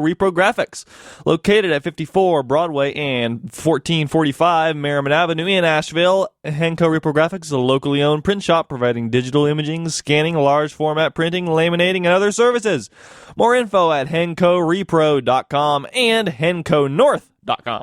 Reprographics, located at 54 Broadway and 1445 Merriman Avenue in Asheville. Henco Reprographics is a locally owned print shop providing digital imaging, scanning, large format printing, laminating, and other services. More info at hencorepro.com and henconorth.com.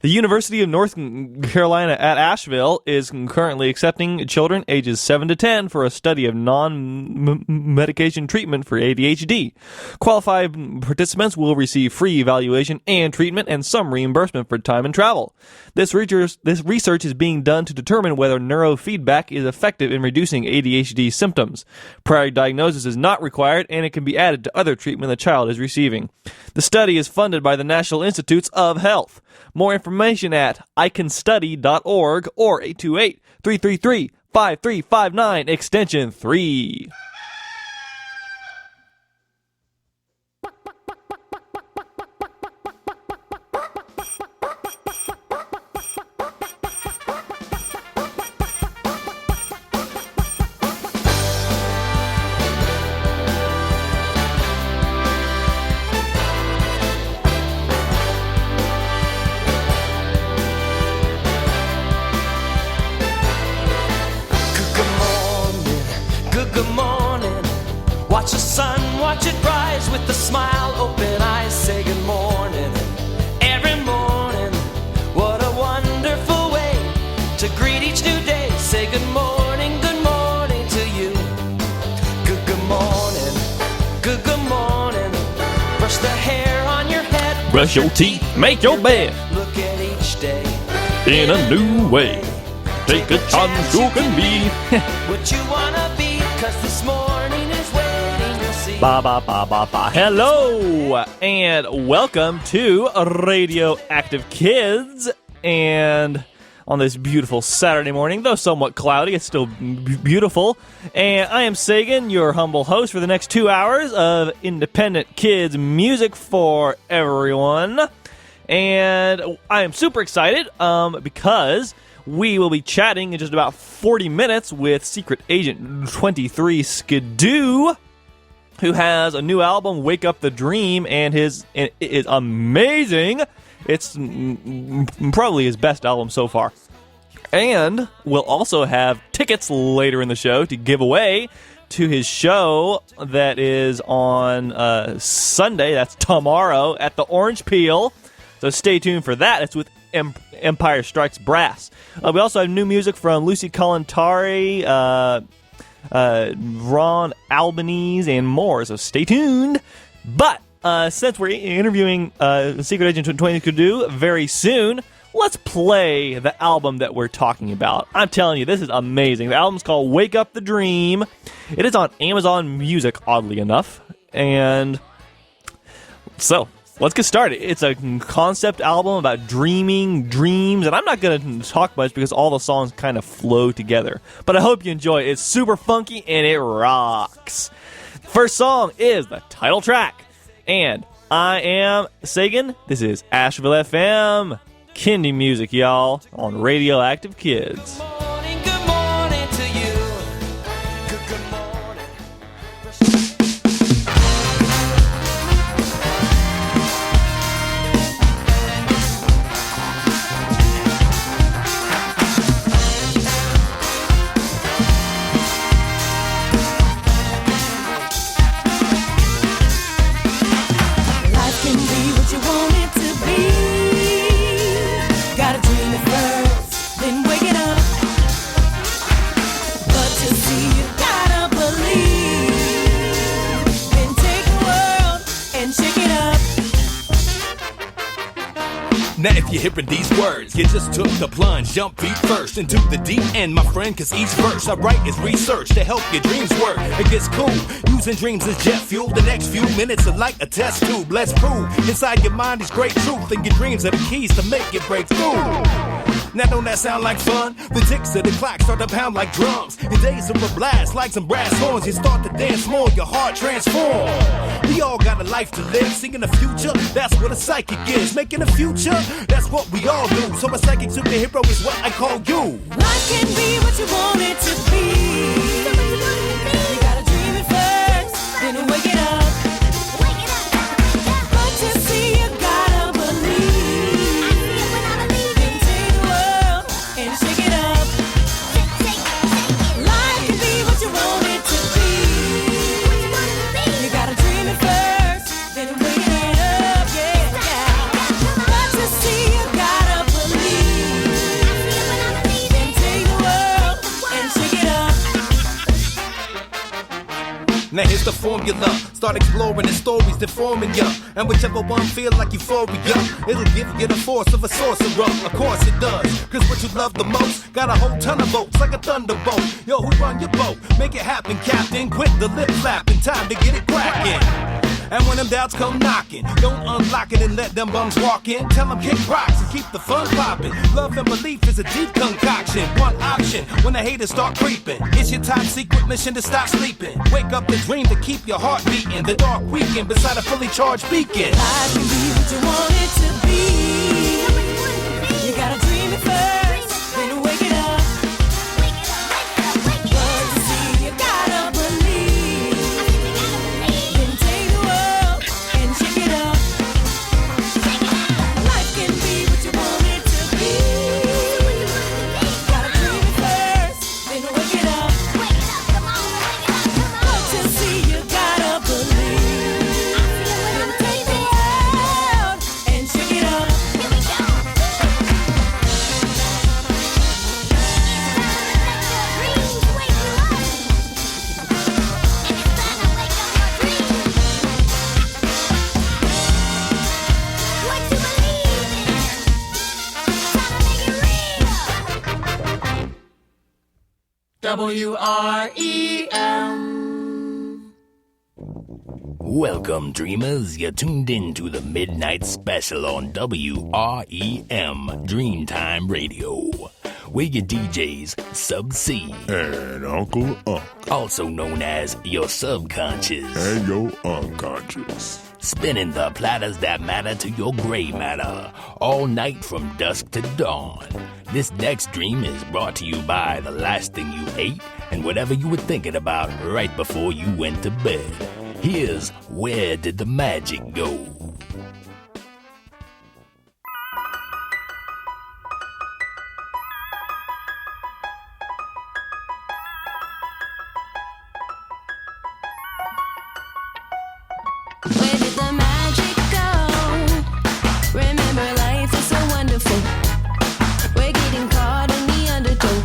The University of North Carolina at Asheville is currently accepting children ages 7 to 10 for a study of non-medication treatment for ADHD. Qualified participants will receive free evaluation and treatment and some reimbursement for time and travel. This research is being done to determine whether neurofeedback is effective in reducing ADHD symptoms. Prior diagnosis is not required, and it can be added to other treatment the child is receiving. The study is funded by the National Institutes of Health. More information at icanstudy.org or 828-333-5359, extension 3. Watch the sun, watch it rise with a smile, open eyes, say good morning. Every morning, what a wonderful way to greet each new day. Say good morning to you. Good morning, good morning. Brush the hair on your head. Brush your teeth, make your bed. Look at each day in a new way. Take a chance, you can be what you wanna be, 'cause this morning is waiting, you'll see. Hello, and welcome to Radioactive Kids. And on this beautiful Saturday morning, though somewhat cloudy, it's still beautiful. And I am Sagan, your humble host for the next 2 hours of independent kids music for everyone. And I am super excited because we will be chatting in just about 40 minutes with Secret Agent 23 Skidoo, who has a new album, Wake Up the Dream, and it is amazing. It's probably his best album so far. And we'll also have tickets later in the show to give away to his show that is on Sunday, that's tomorrow, at the Orange Peel. So stay tuned for that. It's with Empire Strikes Brass. We also have new music from Lucy Kalantari, Ron Albanese, and more. So stay tuned. But since we're interviewing Secret Agent 23 Skidoo very soon, let's play the album that we're talking about. I'm telling you, this is amazing. The album's called Wake Up the Dream. It is on Amazon Music, oddly enough. And so let's get started. It's a concept album about dreaming, dreams, and I'm not going to talk much because all the songs kind of flow together. But I hope you enjoy it. It's super funky, and it rocks. First song is the title track. And I am Sagan. This is Asheville FM. Kindy music, y'all, on Radioactive Kids. Good morning to you. Good morning. Life can be what you want it to be. Gotta dream it first, then wake it up. But to see, you gotta believe. Then take the world and shake it up. Now if you're hearing these words, you just took the plunge, jump feet first into the deep end, my friend, cause each verse I write is research to help your dreams work. It gets cool, using dreams as jet fuel. The next few minutes are like a test tube. Let's prove inside your mind is great truth, and your dreams are the keys to make it break through. Now don't that sound like fun? The ticks of the clock start to pound like drums. Your days are a blast like some brass horns. You start to dance more, your heart transforms. We all got a life to live, singing the future, that's what a psychic is. Making the future, that's what we all do. So a psychic superhero is what I call you. Life can be what you want it to be. You gotta dream it first, then wake it up. formula. Start exploring the stories that forming ya. And whichever one feel like euphoria, it'll give you the force of a sorcerer. Of course it does, cause what you love the most got a whole ton of votes like a thunderbolt. Yo, who run your boat? Make it happen, Captain. Quit the lip flapping, time to get it cracking. And when them doubts come knocking, don't unlock it and let them bums walk in. Tell them kick rocks and keep the fun popping. Love and belief is a deep concoction. One option when the haters start creeping. It's your top secret mission to stop sleeping. Wake up the dream to keep your heart beating. The dark weekend beside a fully charged beacon. Life can be what you want it to be. You gotta dream it first, then wake it up. Words to see, you gotta believe. Then take the world and shake it up. Life can be what you want it to be. Gotta dream it first, then wake it up. Words to see, you gotta believe. Then take the world and shake it up. WREM. Welcome, dreamers. You're tuned in to the Midnight Special on WREM Dreamtime Radio. We're your DJs, Sub-C, And Uncle Unk, also known as your subconscious, and your unconscious. spinning the platters that matter to your gray matter, all night from dusk to dawn. This next dream is brought to you by the last thing you ate and whatever you were thinking about right before you went to bed. Here's Where Did the Magic Go? Where did the magic go? Remember, life is so wonderful. We're getting caught in the undertow.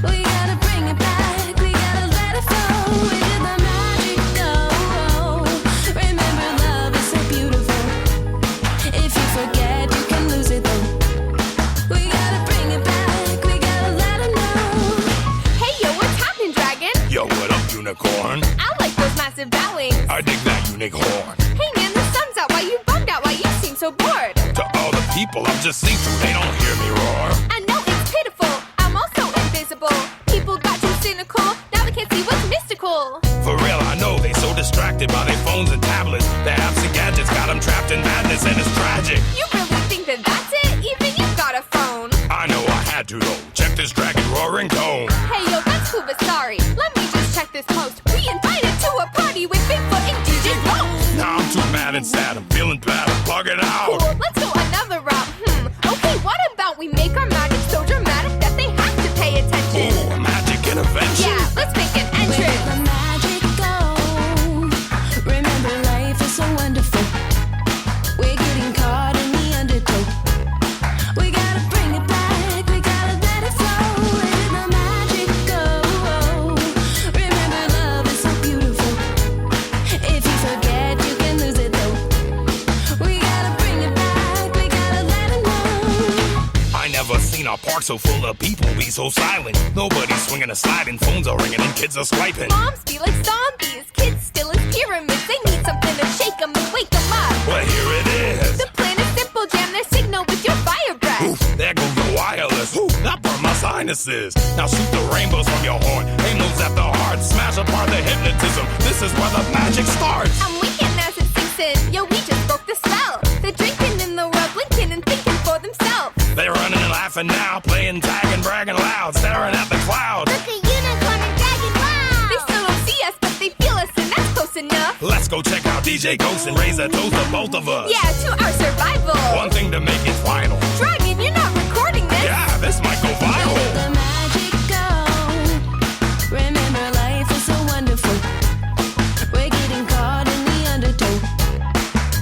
We gotta bring it back, we gotta let it flow. Where did the magic go? Remember, love is so beautiful. If you forget, you can lose it though. We gotta bring it back, we gotta let it know. Hey yo, what's happening, dragon? Yo, what up, unicorn? I like those massive bat wings. I dig that unicorn. Hey man, the sun's out. Why you bummed out? Why you seem so bored? To all the people, I'm just see-through, they don't hear me roar. I know it's pitiful. I'm also invisible. People got too cynical. Now they can't see what's mystical. For real, I know they so distracted by their phones and tablets. Their apps and gadgets got them trapped in madness, and it's tragic. You really think that that's it? Even you got a phone. I know I had to though. Check this dragon roaring tone. Hey yo, that's cool, but sorry. Let me just check this post. We invited to a party with Bigfoot and DJ Ghost. Now I'm too mad and sad. I'm feeling bad. I'm bugging out. Cool, let's go another route. Okay, what about we make our magic so dramatic that they have to pay attention? Ooh, magic intervention. Yeah, let's make an Where did entrance. the magic go? Remember, life is so wonderful. We're getting caught in the undertow. We gotta bring it back, we gotta let it flow. Where did the magic go? Remember, love is so beautiful. If you forget, you can lose it though. We gotta bring it back, we gotta let it know. I never seen a park so full of people be so silent. Nobody's swinging a sliding, phones are ringing and kids are swiping. Moms be like zombies, kids still as pyramids. They need something to shake them and wake them up. Well, here it is. The plan is simple, jam their signal with your fire breath. Oof, there goes the wireless. Ooh, that burned my sinuses. Now shoot the rainbows from your horn. Aim those at the heart. Smash apart the hypnotism. This is where the magic starts. I'm weekend as it sinks in. Yo, we just broke the spell. They're drinking in the rub, blinking and thinking for themselves. They're running and laughing now, playing tag and bragging loud, staring at the clouds. Look at unicorn and dragon, wow! They still don't see us, but they feel us, and that's close enough. Let's go check out DJ Ghost and raise a toast to both of us. Yeah, to our survival. One thing to make it final. Dragon, you're not recording this. Yeah, this might go Where did viral. the magic go? Remember, life is so wonderful. We're getting caught in the undertow.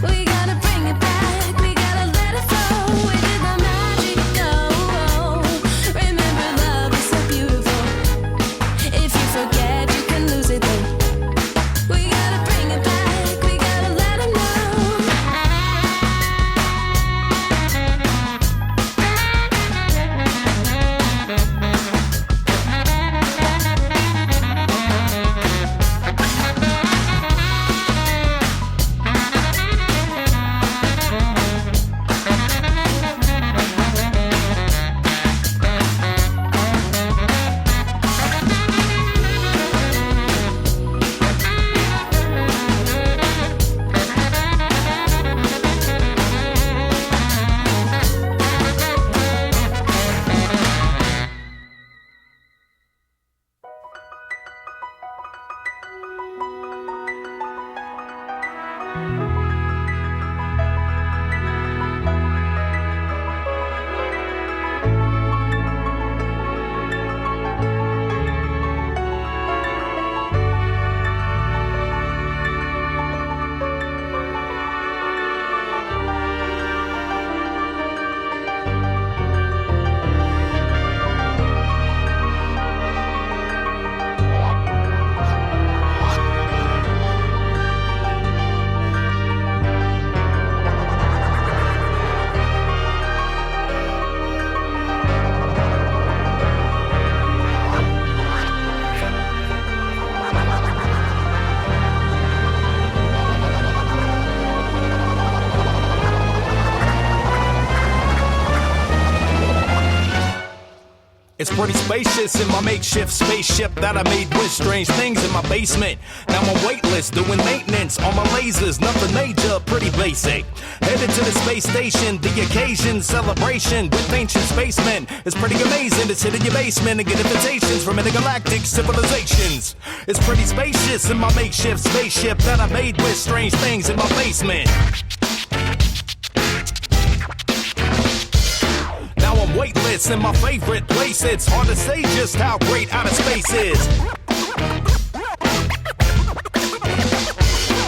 We gotta bring it back, we gotta let it flow. Where did the magic go? Remember, love is so beautiful. If you forget, you can lose it though. We It's pretty spacious in my makeshift spaceship that I made with strange things in my basement. Now I'm weightless, doing maintenance on my lasers, nothing major, pretty basic. Headed to the space station, the occasion, celebration with ancient spacemen. It's pretty amazing to sit in your basement and get invitations from intergalactic civilizations. It's pretty spacious in my makeshift spaceship that I made with strange things in my basement. Now I'm weightless in my favorite place. It's hard to say just how great outer space is.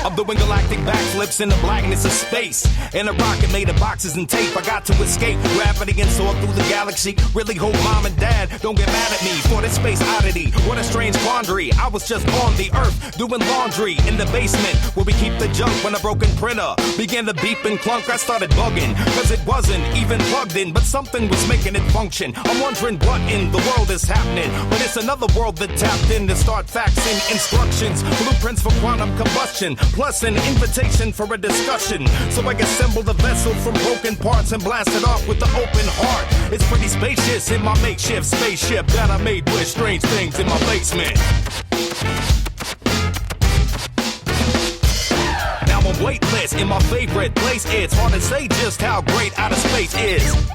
I'm doing galactic backflips in the blackness of space. In a rocket made of boxes and tape, I got to escape gravity and soar through the galaxy. Really hope mom and dad don't get mad at me for this space oddity. What a strange quandary. I was just on the earth doing laundry in the basement where we keep the junk. When a broken printer began to beep and clunk, I started bugging cause it wasn't even plugged in, but something was making it function. I'm wondering what in the world is happening, but it's another world that tapped in to start faxing instructions, blueprints for quantum combustion, plus an invitation for a discussion. So I assembled the vessel from broken parts and blasted off with the open heart. It's pretty spacious in my makeshift spaceship that I made with strange things in my basement. Now I'm weightless in my favorite place. It's hard to say just how great outer space is.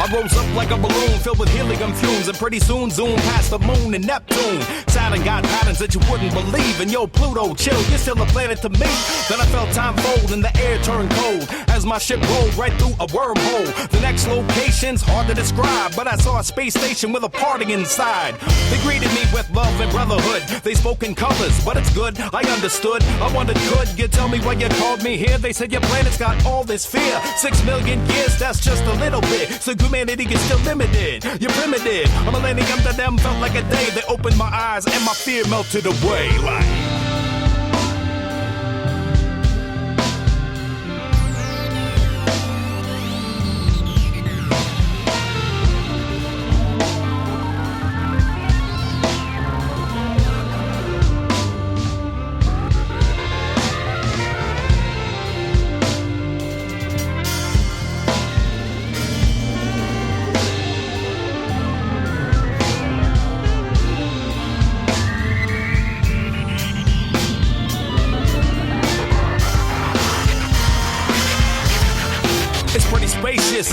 I rose up like a balloon filled with helium fumes, and pretty soon zoomed past the moon and Neptune. Saturn got patterns that you wouldn't believe, and yo, Pluto, chill, you're still a planet to me. Then I felt time fold and the air turned cold as my ship rolled right through a wormhole. The next location's hard to describe, but I saw a space station with a party inside. They greeted me with love and brotherhood. They spoke in colors, but it's good, I understood. I wondered, could you tell me why you called me here? They said your planet's got all this fear. 6 million years, that's just a little bit. So humanity is still limited. You're primitive. A millennium to them felt like a day. They opened my eyes and my fear melted away like.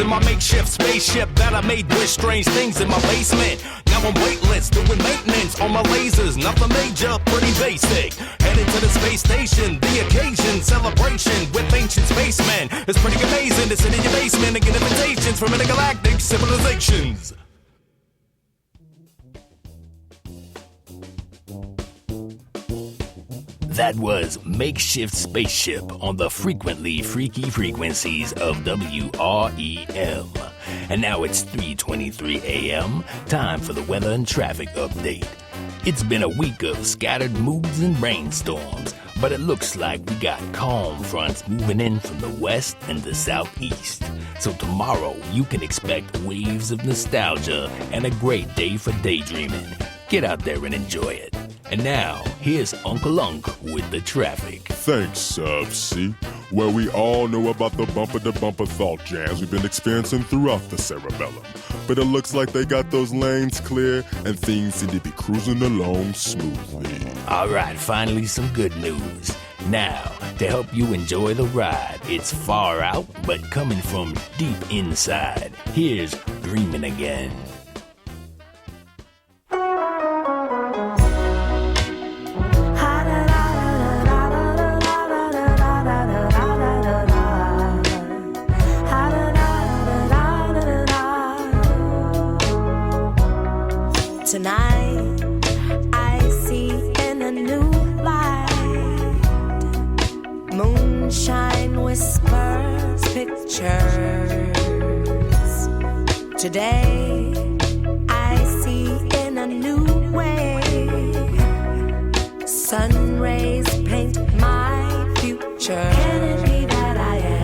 In my makeshift spaceship that I made with strange things in my basement. Now I'm weightless, doing maintenance on my lasers, nothing major, pretty basic. Headed to the space station, the occasion, celebration with ancient spacemen. It's pretty amazing to sit in your basement and get invitations from intergalactic civilizations. That was Makeshift Spaceship on the frequently freaky frequencies of WREM. And now it's 3:23 a.m., time for the weather and traffic update. It's been a week of scattered moods and rainstorms, but it looks like we got calm fronts moving in from the west and the southeast. So tomorrow you can expect waves of nostalgia and a great day for daydreaming. Get out there and enjoy it. And now, here's Uncle Unk with the traffic. Thanks, Sub-C. Well, we all know about the bumper-to-bumper thought jams we've been experiencing throughout the cerebellum. But it looks like they got those lanes clear and things seem to be cruising along smoothly. All right, finally some good news. Now, to help you enjoy the ride, it's far out, but coming from deep inside. Here's Dreamin' Again. Tonight, I see in a new light. Moonshine whispers pictures. Today, I see in a new way. Sun rays paint my future. Can it be that I am?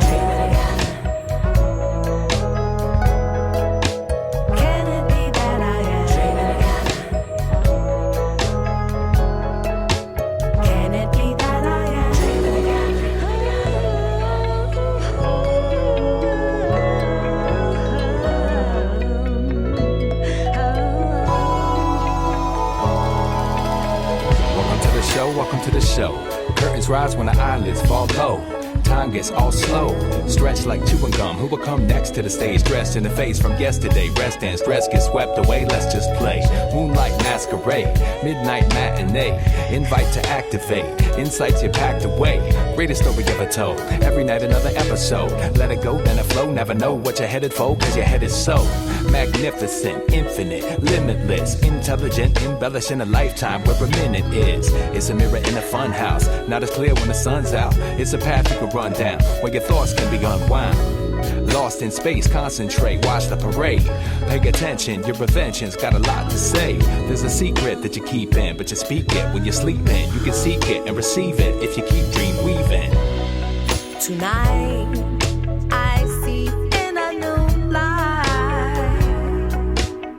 yo, welcome to the show. Curtains rise when the eyelids fall low. Time gets all slow, stretched like chewing gum. Who will come next to the stage, dressed in the face from yesterday? Rest and stress get swept away, let's just play. Moonlight masquerade, midnight matinee. Invite to activate, insights you packed away. Greatest story ever told, every night another episode. Let it go, then it flow, never know what you're headed for, cause your head is so magnificent, infinite, limitless, intelligent, embellishing a lifetime where a minute is. It's a mirror in a fun house, not as clear when the sun's out. It's a path you can run down, where your thoughts can be unwound. Lost in space, concentrate, watch the parade. Pay attention, your prevention's got a lot to say. There's a secret that you keep in, but you speak it when you're sleeping. You can seek it and receive it if you keep dream weaving. Tonight, I see in a new light.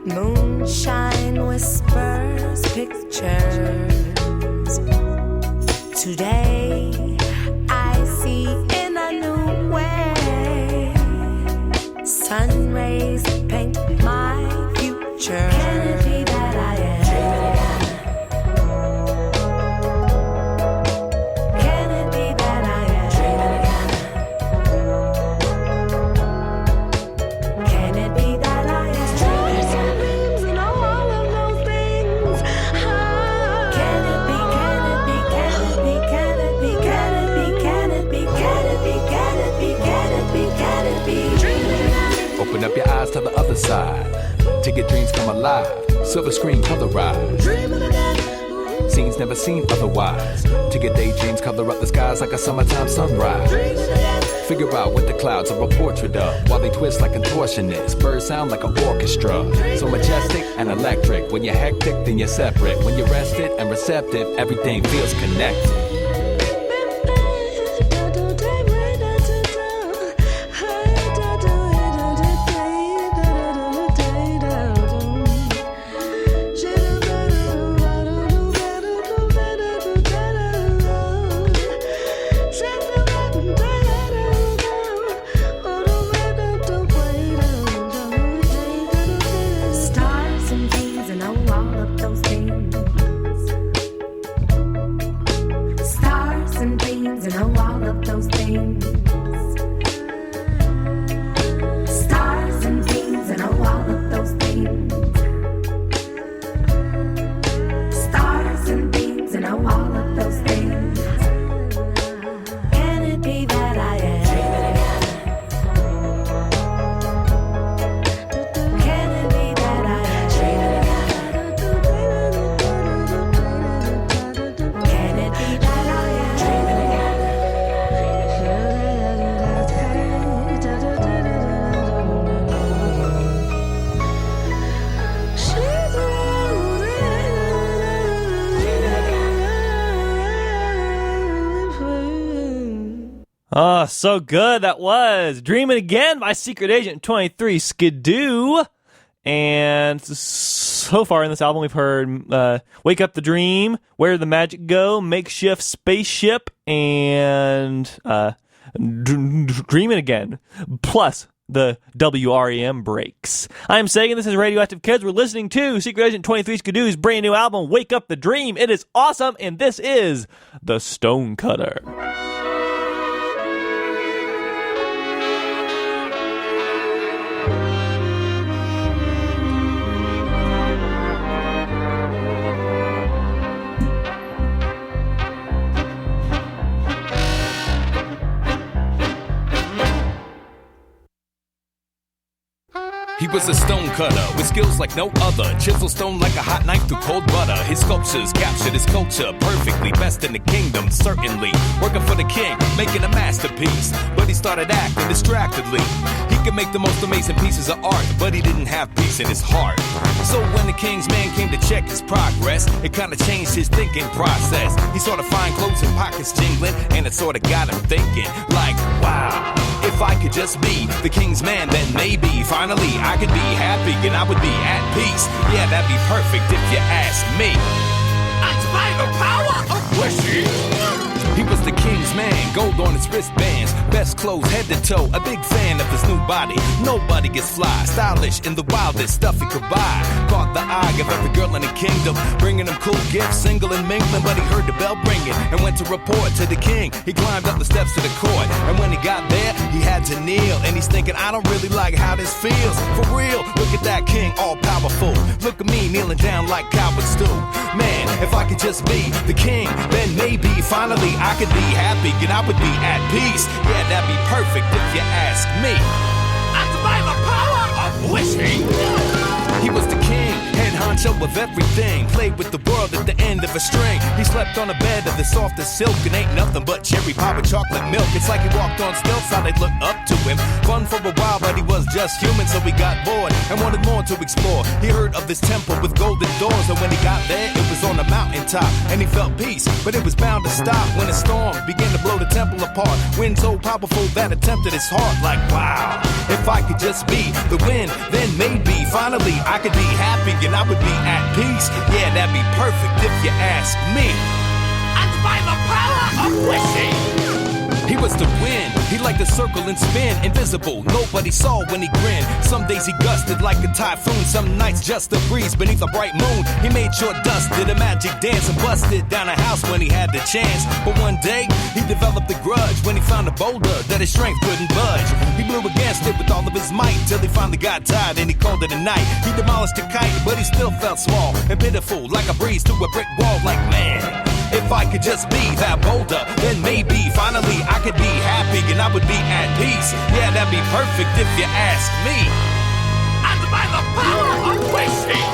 Moonshine whispers pictures. Today, I see in a new way. Sun rays paint my future. Can it be that I am? Can it be that I am? Can it be that I am? Stars and dreams and all of those things. Can it be? Can it be? Can it be? Can it be? Can it be? Can it be? Can it be? Can it be? Can it be? Can it be? Open up your eyes to the other side, to your dreams come alive. Silver screen colorized, scenes never seen otherwise. To your daydreams color up the skies like a summertime sunrise. Figure out what the clouds are a portrait of, while they twist like contortionists. Birds sound like an orchestra, so majestic and electric. When you're hectic, then you're separate. When you're rested and receptive, everything feels connected. Stars and things and all of those things. Stars and things and all of those things. Stars and things and all of those things. Stars and things and all of those things. Can it be that I am? Can it be that I am? Can it be that I Oh, so good. That was Dreaming Again by Secret Agent 23 Skidoo. And so far in this album, we've heard Wake Up the Dream, Where Did the Magic Go, Makeshift Spaceship, and Dreaming Again, plus the WREM breaks. I'm Sagan, this is Radioactive Kids. We're listening to Secret Agent 23 Skidoo's brand new album, Wake Up the Dream. It is awesome, and this is The Stonecutter. He was a stone cutter with skills like no other. Chisel stone like a hot knife through cold butter. His sculptures captured his culture perfectly. Best in the kingdom, certainly. Working for the king, making a masterpiece. But he started acting distractedly. He could make the most amazing pieces of art, but he didn't have peace in his heart. So when the king's man came to check his progress, it kinda changed his thinking process. He saw the fine clothes and pockets jingling, and it sorta got him thinking, like, wow, if I could just be the king's man, then maybe finally I could be happy and I would be at peace. Yeah, that'd be perfect if you ask me. It's by the power of wishes. He was the king's man, gold on his wristbands, best clothes head to toe. A big fan of his new body. Nobody gets fly, stylish in the wildest stuff he could buy. Caught the eye of every girl in the kingdom, bringing him cool gifts, single and mingling. But he heard the bell ringing and went to report to the king. He climbed up the steps to the court, and when he got there, he had to kneel. And he's thinking, I don't really like how this feels. For real, look at that king, all powerful. Look at me kneeling down like cowards do. Man, if I could just be the king, then maybe finally I could be happy and I would be at peace. Yeah, that'd be perfect if you ask me. And by the power of wishing, he was the king, head honcho of everything. Played with the world at the end of a string. He slept on a bed of the softest silk and ain't nothing but cherry pie with chocolate milk. It's like he walked on stilts, how they look up to him. Fun for a while, but he was just human, so he got bored and wanted more to explore. He heard of this temple with golden doors, and when he got there, it was on a mountaintop. And he felt peace, but it was bound to stop when a storm began to blow the temple apart. Wind so powerful that it tempted his heart. Like, wow, if I could just be the wind, then maybe finally I could be happy and I would be at peace. Yeah, that'd be perfect if you ask me. And by the power of wishing, he was the wind. He liked to circle and spin, invisible. Nobody saw when he grinned. Some days he gusted like a typhoon. Some nights just a breeze beneath a bright moon. He made sure dust did a magic dance and busted down a house when he had the chance. But one day he developed a grudge when he found a boulder that his strength couldn't budge. He blew against it with all of his might till he finally got tired and he called it a night. He demolished the kite, but he still felt small and pitiful, like a breeze through a brick wall. Like, man, if I could just be that boulder, then maybe finally I could be happy and I would be at peace. Yeah, that'd be perfect if you ask me. And by the power of wishing,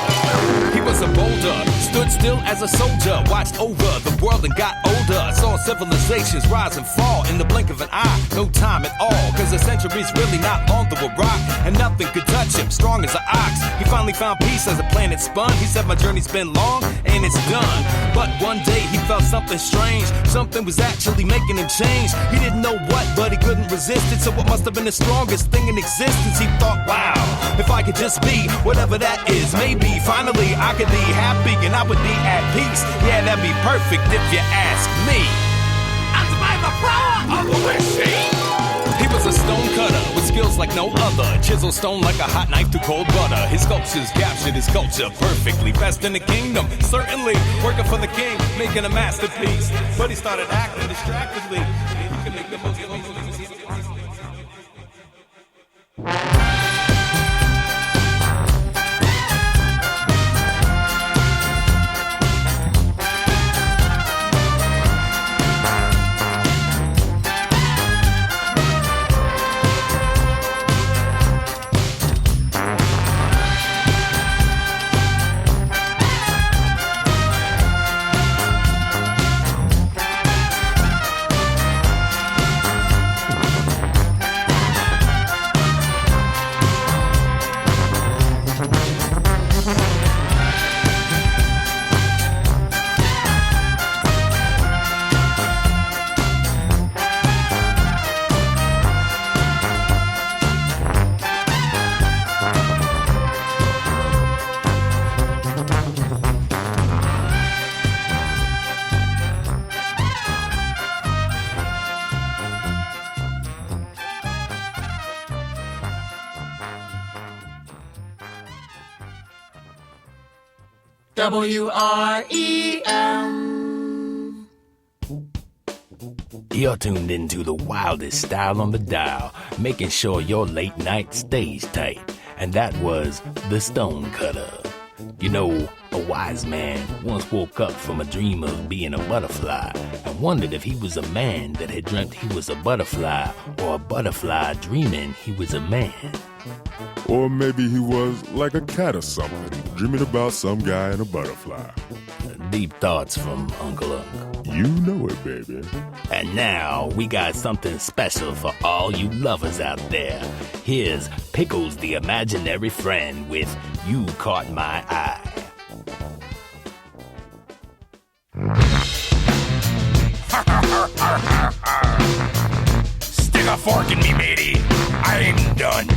he was a boulder, stood still as a soldier, watched over the world and got older. Saw civilizations rise and fall in the blink of an eye. No time at all, cause a century's really not long to a rock, and nothing could touch him, strong as an ox. He finally found peace as the planet spun. He said my journey's been long and it's done. But one day he felt something strange. Something was actually making him change. He didn't know what, but he couldn't resist it. So it must have been the strongest thing in existence. He thought, wow, if I could just be whatever that is, maybe finally I could be happy and I would be at peace. Yeah, that'd be perfect if you ask me. And by the power of wishing, he was a stone cutter with skills like no other. Chisel stone like a hot knife through cold butter. His sculptures captured his culture perfectly. Best in the kingdom, certainly. Working for the king, making a masterpiece. But he started acting distractedly. He could make the most of these. WREM. You're tuned into the wildest style on the dial, making sure your late night stays tight. And that was the Stonecutter. You know, a wise man once woke up from a dream of being a butterfly and wondered if he was a man that had dreamt he was a butterfly, or a butterfly dreaming he was a man. Or maybe he was like a cat or something, dreaming about some guy and a butterfly. Deep thoughts from Uncle Unc. You know it, baby. And now we got something special for all you lovers out there. Here's Pickles the Imaginary Friend with You Caught My Eye. Stick a fork in me, matey. I ain't done.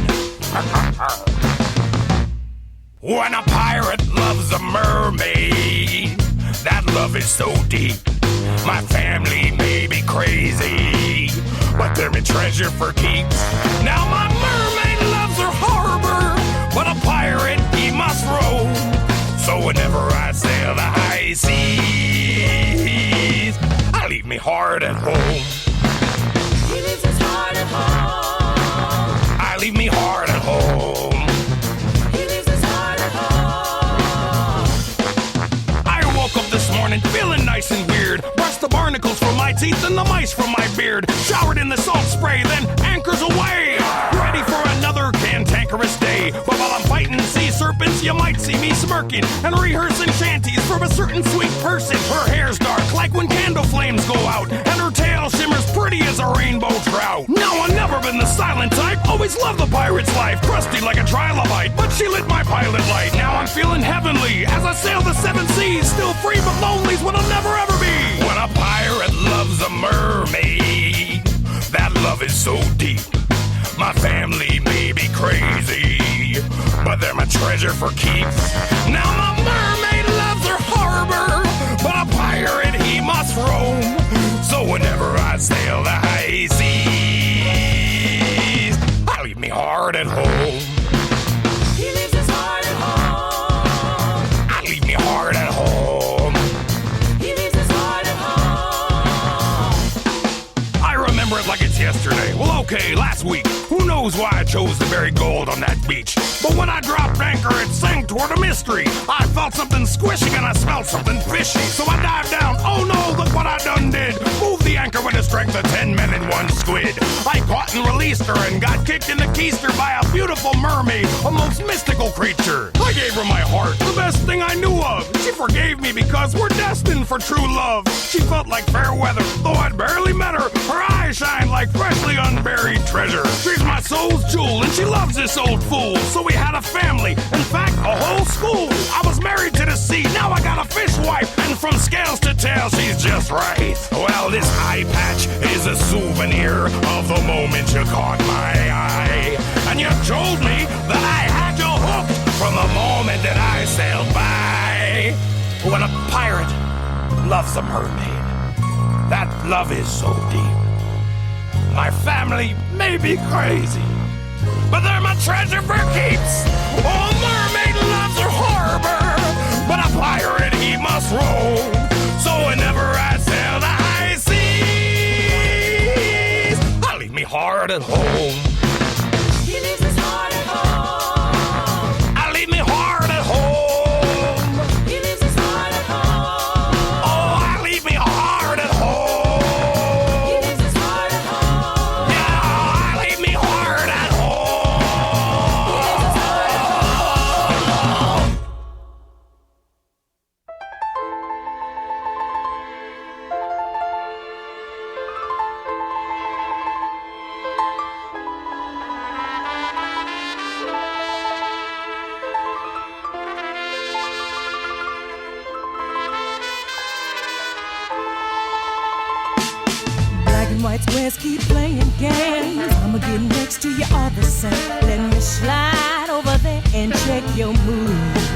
When a pirate loves a mermaid, that love is so deep. My family may be crazy, but they're my treasure for keeps. Now my mermaid loves her harbor, but a pirate he must roam. So whenever I sail the high seas, I leave me heart at home. He leaves his heart at home. I leave me heart at home. He leaves his heart at home. I woke up this morning feeling nice and weird. Brushed the barnacles from my teeth and the mice from my beard. Showered in the salt spray, then anchors away. Ready for another cantankerous day. But while I'm fighting sea serpents, you might see me smirking and rehearsing shanties from a certain sweet person. Her hair's dark like when candle flames go out, and her tail shimmers pretty as a rainbow trout. No, I've never been the silent type. Always loved the pirate's life, crusty like a trilobite, but she lit my pilot light. Now I'm feeling heavenly as I sail the seven seas. Still free but lonely's what I'll never ever be. When a pirate loves a mermaid, that love is so deep. My family may be crazy, but they're my treasure for keeps. Now my mermaid loves her harbor, but a pirate he must roam. So whenever I sail the high seas, I leave me heart at home. He leaves his heart at home. I leave me heart at home. He leaves his heart at home. I remember it like it's yesterday. Well, okay, last week. Who knows why I chose to bury gold on that beach? But when I dropped anchor, it sank toward a mystery. I felt something squishing and I smelled something fishy. So I dived down. Oh no, look what I done did. Moved the anchor with the strength of 10 men and one squid. I caught and released her and got kicked in the keister by a beautiful mermaid, a most mystical creature. I gave her my heart, the best thing I knew of. She forgave me because we're destined for true love. She felt like fair weather, though I'd barely met her. Her eyes shine like freshly unburied treasure. She's my soul's jewel and she loves this old fool. So we had a family, in fact a whole school. I was married to the sea, now I got a fish wife, and from scales to tail she's just right. Well, this eye patch is a souvenir of the moment you caught my eye. And you told me that I had you hooked from the moment that I sailed by. When a pirate loves a mermaid, that love is so deep. My family may be crazy, but they're my treasure for keeps. Oh, a mermaid loves her harbor, but a pirate he must roam. So whenever I sail the high seas, I leave me heart at home. He leaves his heart at home. I leave me heart at home. He leaves his heart at home. Oh, I leave me heart at home. He leaves his heart at home. Yeah, I leave me heart at home. Black and white squares keep playing games. I'ma get next to you all the same. Let me slide over there and check your moves.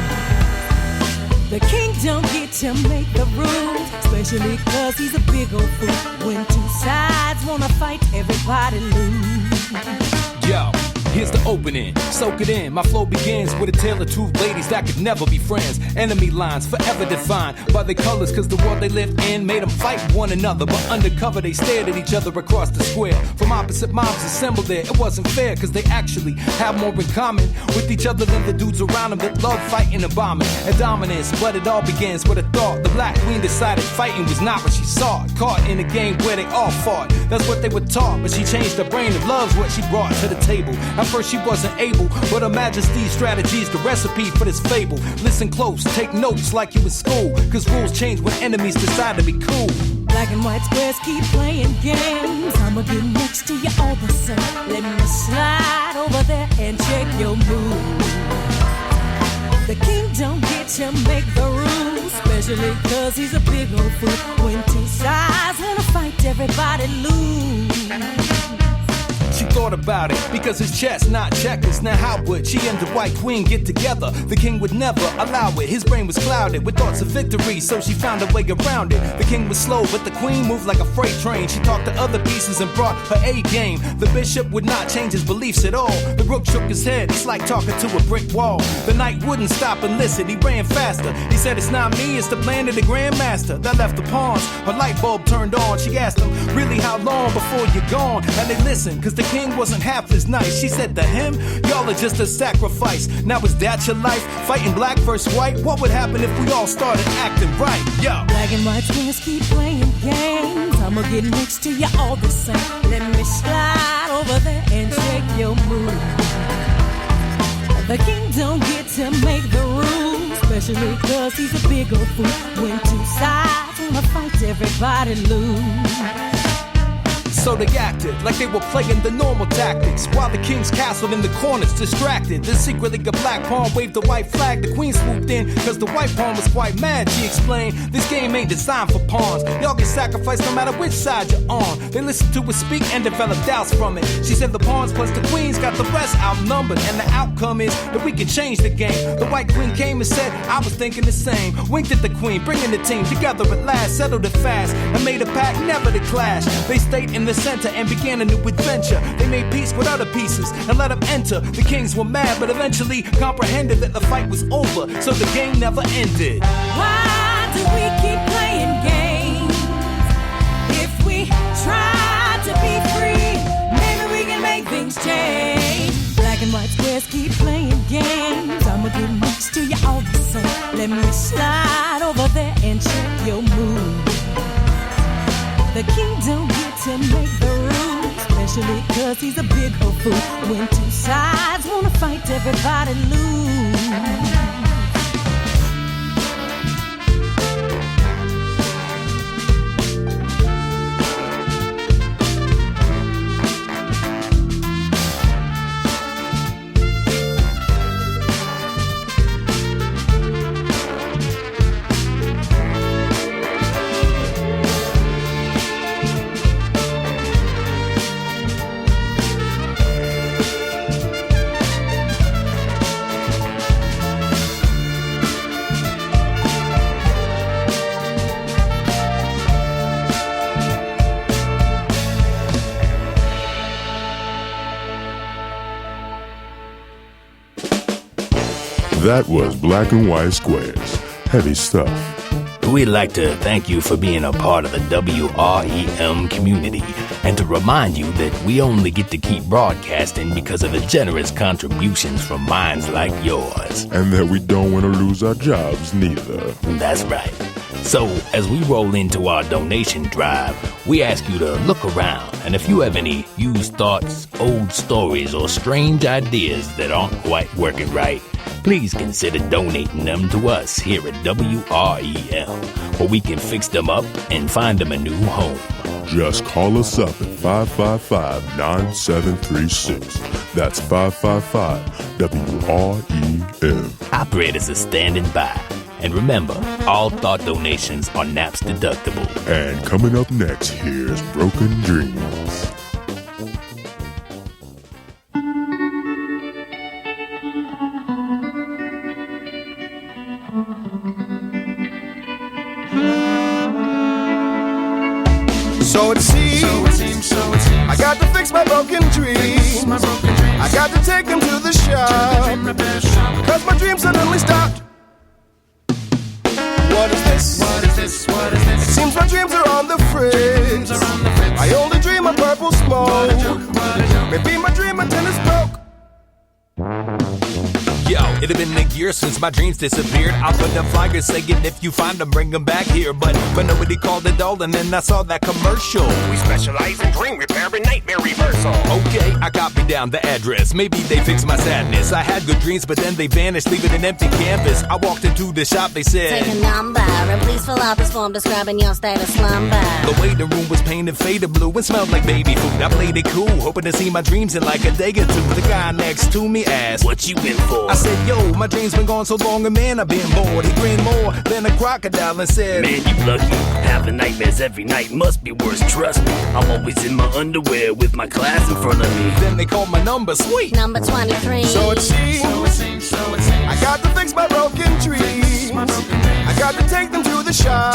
The king don't get to make the rules, especially cause he's a big old fool. When two sides wanna fight, everybody lose. Yo, here's the opening, soak it in. My flow begins with a tale of two ladies that could never be friends. Enemy lines forever defined by their colors, cause the world they lived in made them fight one another. But undercover they stared at each other across the square. From opposite mobs assembled there, it wasn't fair, cause they actually have more in common with each other than the dudes around them that love fighting and bombing and dominance. But it all begins with a thought. The black queen decided fighting was not what she saw. Caught in a game where they all fought, that's what they were taught. But she changed her brain and love's what she brought to the table. At first she wasn't able, but her majesty's strategies, the recipe for this fable. Listen close, take notes like you in school, cause rules change when enemies decide to be cool. Black and white squares keep playing games. I'ma get next to you all the same. Let me slide over there and check your moves. The king don't get to make the rules, especially cause he's a big old fool. When two sides wanna fight, everybody lose. She thought thought about it, because his chess, not checkers. Now how would she and the White Queen get together? The king would never allow it. His brain was clouded with thoughts of victory, so she found a way around it. The king was slow, but the queen moved like a freight train. She talked to other pieces and brought her A game. The bishop would not change his beliefs at all. The rook shook his head, it's like talking to a brick wall. The knight wouldn't stop and listen, he ran faster. He said, it's not me, it's the plan of the grandmaster. That left the pawns, her light bulb turned on. She asked him, really how long before you're gone? And they listened, cause the king wasn't half as nice. She said to him, y'all are just a sacrifice. Now is that your life? Fighting black versus white? What would happen if we all started acting right? Yo! Black and white twins keep playing games. I'ma get next to you all the same. Let me slide over there and check your mood. The king don't get to make the rules, especially cause he's a big old fool. When two sides wanna fight, everybody lose. So they acted like they were playing the normal tactics, while the king's castle in the corners distracted. Then secretly a black pawn waved the white flag. The queen swooped in cause the white pawn was quite mad. She explained, this game ain't designed for pawns. Y'all get sacrificed no matter which side you're on. They listened to her speak and developed doubts from it. She said the pawns plus the queens got the rest outnumbered, and the outcome is that we can change the game. The white queen came and said, I was thinking the same. Winked at the queen, bringing the team together at last. Settled it fast and made a pact never to clash. They stayed in the center and began a new adventure. They made peace with other pieces and let them enter. The kings were mad, but eventually comprehended that the fight was over, so the game never ended. Why do we keep playing games? If we try to be free, maybe we can make things change. Black and white squares keep playing games. I'ma get next to you all the same. Let me slide over there and check your mood. The king don't get to make the rules, especially cause he's a big old fool. When two sides wanna fight, everybody lose. That was Black and White Squares. Heavy stuff. We'd like to thank you for being a part of the WREM community, and to remind you that we only get to keep broadcasting because of the generous contributions from minds like yours. And that we don't want to lose our jobs, neither. That's right. So, as we roll into our donation drive, we ask you to look around, and if you have any used thoughts, old stories, or strange ideas that aren't quite working right, please consider donating them to us here at WREM, where we can fix them up and find them a new home. Just call us up at 555-9736. That's 555-WREM. Operators are standing by. And remember, all thought donations are NAPS deductible. And coming up next, here's Broken Dreams. So it seems, I got to fix my broken dreams. I got to take them to the shop, cause my dreams suddenly stopped. What is this? It seems my dreams are on the fritz. I only dream of purple smoke. Maybe my dream antenna's broke. Yo, it had been a year since my dreams disappeared. I put the flyers saying if you find them, bring them back here. But nobody called it all, and then I saw that commercial. We specialize in dream repair and nightmare reversal. Okay, I copied down the address. Maybe they fixed my sadness. I had good dreams, but then they vanished, leaving an empty canvas. I walked into the shop, they said, take a number and please fill out this form describing your state of slumber. The waiting room was painted faded blue and smelled like baby food. I played it cool, hoping to see my dreams in like a day or two. The guy next to me asked, what you been for? I said, yo, my dreams dreams been gone so long, and man, I've been bored. He grinned more than a crocodile and said, Man, you lucky. Having nightmares every night must be worse, trust me. I'm always in my underwear with my class in front of me. Then they called my number, sweet. Number 23. So it seems, I got to fix my broken dreams. I got to take them to the shop,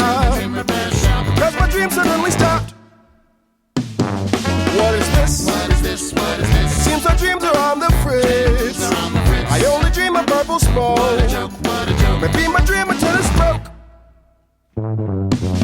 cause my dreams suddenly stopped. What is this? Seems our dreams are on the fritz. I only dream of purple smoke. Maybe my dream until it's broke.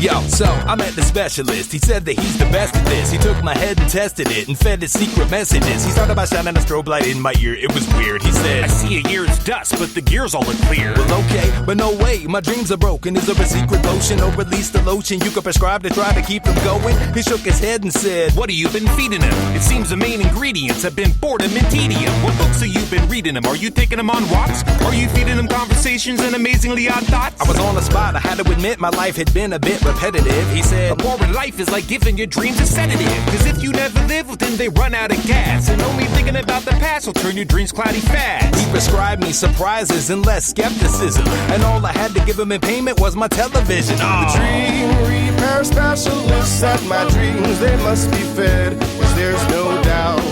Yo, so I met the specialist. He said that he's the best at this. He took my head and tested it and fed it secret messages. He started by shining a strobe light in my ear. It was weird. He said, I see a year's dust, but the gears all look clear. well, okay, but no way. My dreams are broken. Is there a secret potion or release the lotion you could prescribe to try to keep them going? He shook his head and said, What have you been feeding him? It seems the main ingredients have been boredom and tedium. What books have you been reading him? Are you taking him on walks? Are you feeding him conversations and amazingly odd thoughts? I was on the spot. I had to admit my life had been a bit repetitive. He said, A boring life is like giving your dreams a sedative. Cause if you never live, well, then they run out of gas. And only thinking about the past will turn your dreams cloudy fast. he prescribed me surprises and less skepticism. And all I had to give him in payment was my television. The dream repair specialists at my dreams, they must be fed, cause there's no doubt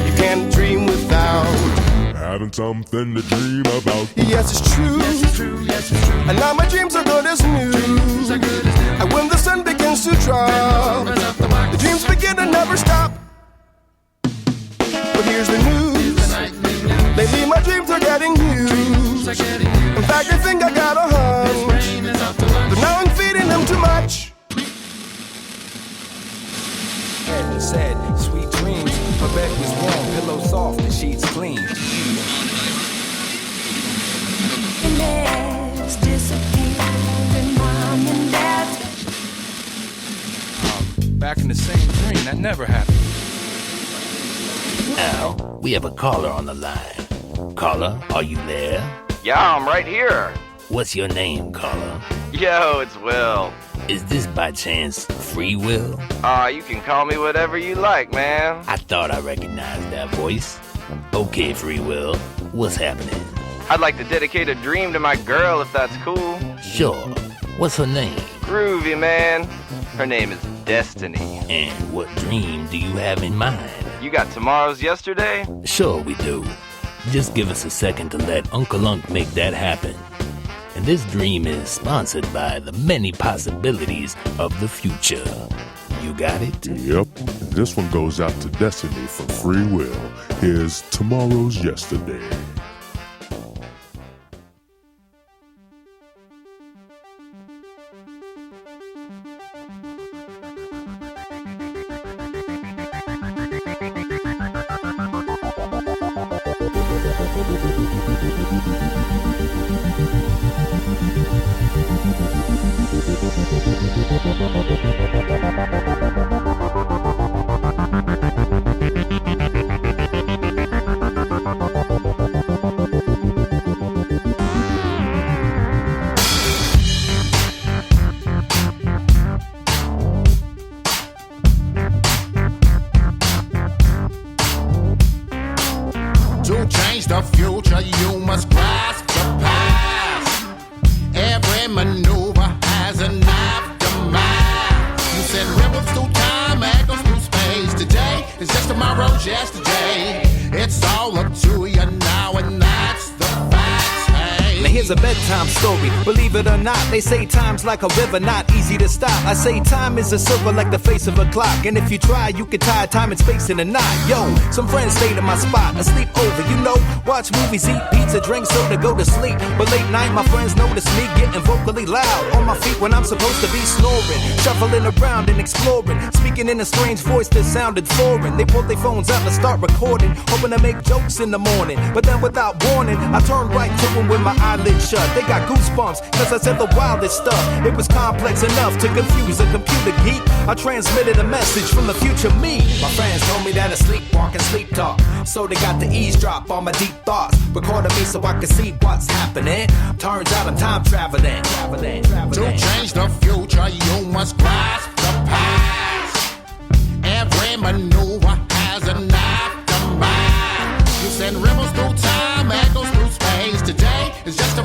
you can't dream without Having something to dream about. Yes, it's true. And now my dreams are good as new. And when the sun begins to drop, the dreams begin to never stop. But here's the news. Lately my dreams are getting huge. In fact, I think I got a hunch that now I'm feeding them too much. And he said, sweet dreams. My bed was warm, pillow soft, the sheets clean. Let's disappear in mom and dad's. Back in the same dream, that never happened. Now, we have a caller on the line. Caller, are you there? Yeah, I'm right here. What's your name, caller? Yo, it's Will. Is this by chance Free Will? You can call me whatever you like, man. I thought I recognized that voice. Okay, Free Will, what's happening? I'd like to dedicate a dream to my girl, if that's cool. Sure. What's her name? Groovy, man. Her name is Destiny. And what dream do you have in mind? You got tomorrow's yesterday? Sure we do. Just give us a second to let Uncle Unk make that happen. And this dream is sponsored by the many possibilities of the future. You got it? Yep. This one goes out to Destiny for Free Will. Here's Tomorrow's Yesterday. To change the future, you must grasp the past. Every maneuver has an aftermath. You send ripples through time, echoes through space. Today is just tomorrow's yesterday. It's all up to you now, and that's the facts. Hey. Now here's a bedtime story. Believe it or not, they say time's like a river, not easy to stop. I say time is a circle like the face of a clock. And if you try, you can tie time and space in a knot. Yo, some friends stayed at my spot, asleep over, you know. Watch movies, eat pizza, drink soda, go to sleep. But late night, my friends notice me getting vocally loud on my feet when I'm supposed to be snoring. Shuffling around and exploring, speaking in a strange voice that sounded foreign. They pulled their phones out and start recording, hoping to make jokes in the morning. But then without warning, I turned right to them with my eyelids shut. They got goosebumps, cause I said the wildest stuff. It was complex enough to confuse a computer geek. I transmitted a message from the future me. My friends told me that I sleepwalk and sleep talk, so they got the eavesdrop on my deep thoughts, recording me so I can see what's happening. Turns out I'm time traveling. To change the future, you must grasp the past. Every maneuver has an aftermath. You send ripples through time, echoes through space. Today is just a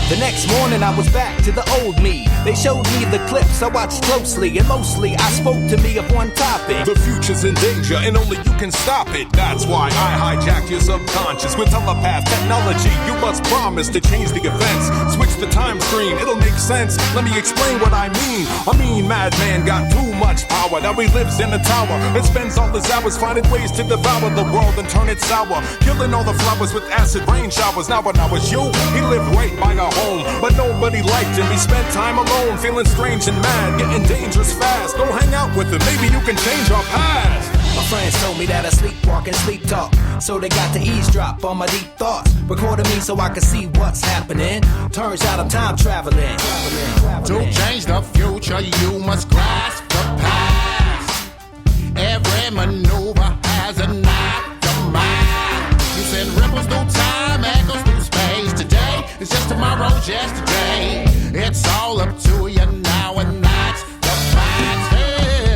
The next morning I was back to the old me. They showed me the clips I watched closely, and mostly I spoke to me of one topic. The future's in danger and only you can stop it. That's why I hijacked your subconscious with telepath technology. You must promise to change the events. Switch the time stream, it'll make sense. Let me explain what I mean. A mean madman got too much power. Now he lives in a tower and spends all his hours finding ways to devour the world and turn it sour. Killing all the flowers with acid rain showers. Now when I was you, he lived right by our home, but nobody liked him. He spent time alone, feeling strange and mad, getting dangerous fast. Go hang out with him, maybe you can change our past. My friends told me that I sleepwalk and sleep talk, so they got to eavesdrop on my deep thoughts, recording me so I can see what's happening. Turns out I'm time traveling. To change the future, you must grasp the past. Every maneuver has an aftermath. You send ripples through time, echoes through space. Today is just tomorrow's yesterday. It's all up to you now, and that's the fact.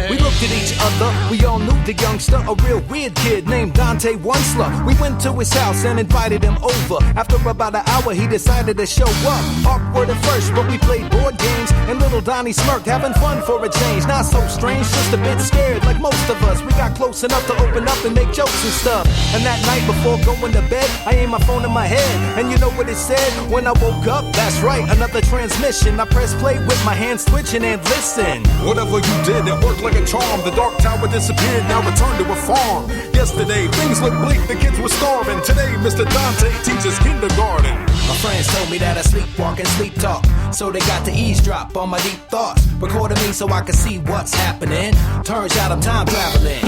We looked at each other, we all knew the youngster, a real weird kid named Dante Onceler. We went to his house and invited him over. After about an hour, he decided to show up. Awkward at first, but we played board games, and little Donnie smirked, having fun for a change. Not so strange, just a bit scared, like most of us. We got close enough to open up and make jokes and stuff. And that night before going to bed, I aimed my phone in my head, and you know what it said when I woke up? That's right, another transmission. I pressed play with my hands twitching and listen. Whatever you did, it worked like a charm. The dark tower disappeared, now returned to a farm. Yesterday, things looked bleak, the kids were starving. Today, Mr. Dante teaches kindergarten. My friends told me that I sleepwalk and sleep talk, so they got to eavesdrop on my deep thoughts, recording me so I could see what's happening. Turns out I'm time traveling.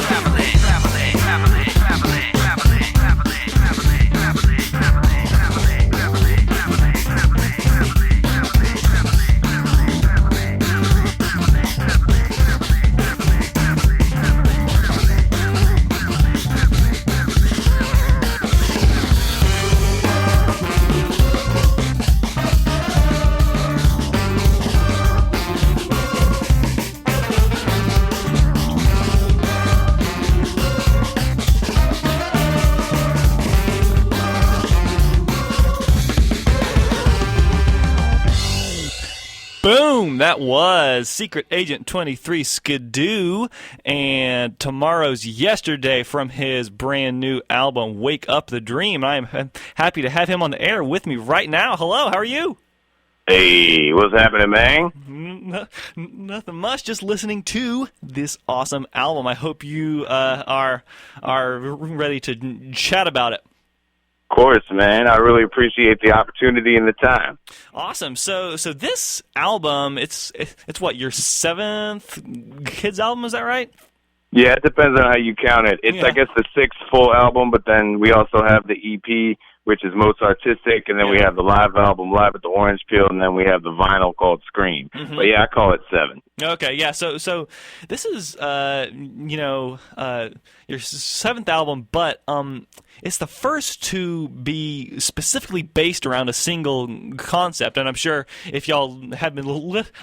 Boom! That was Secret Agent 23 Skidoo, and tomorrow's Yesterday from his brand new album, Wake Up the Dream. I am happy to have him on the air with me right now. Hello, how are you? Hey, what's happening, man? Nothing much, just listening to this awesome album. I hope you are ready to chat about it. Of course, man. I really appreciate the opportunity and the time. Awesome. So this album, it's what, your 7th kids album, is that right? Yeah, it depends on how you count it. It's, I guess, the 6th full album, but then we also have the EP, which is most artistic, and then we have the live album, Live at the Orange Peel, and then we have the vinyl called Scream. Mm-hmm. But yeah, I call it 7. Okay, yeah. So this is your 7th album, but it's the first to be specifically based around a single concept, and I'm sure if y'all have been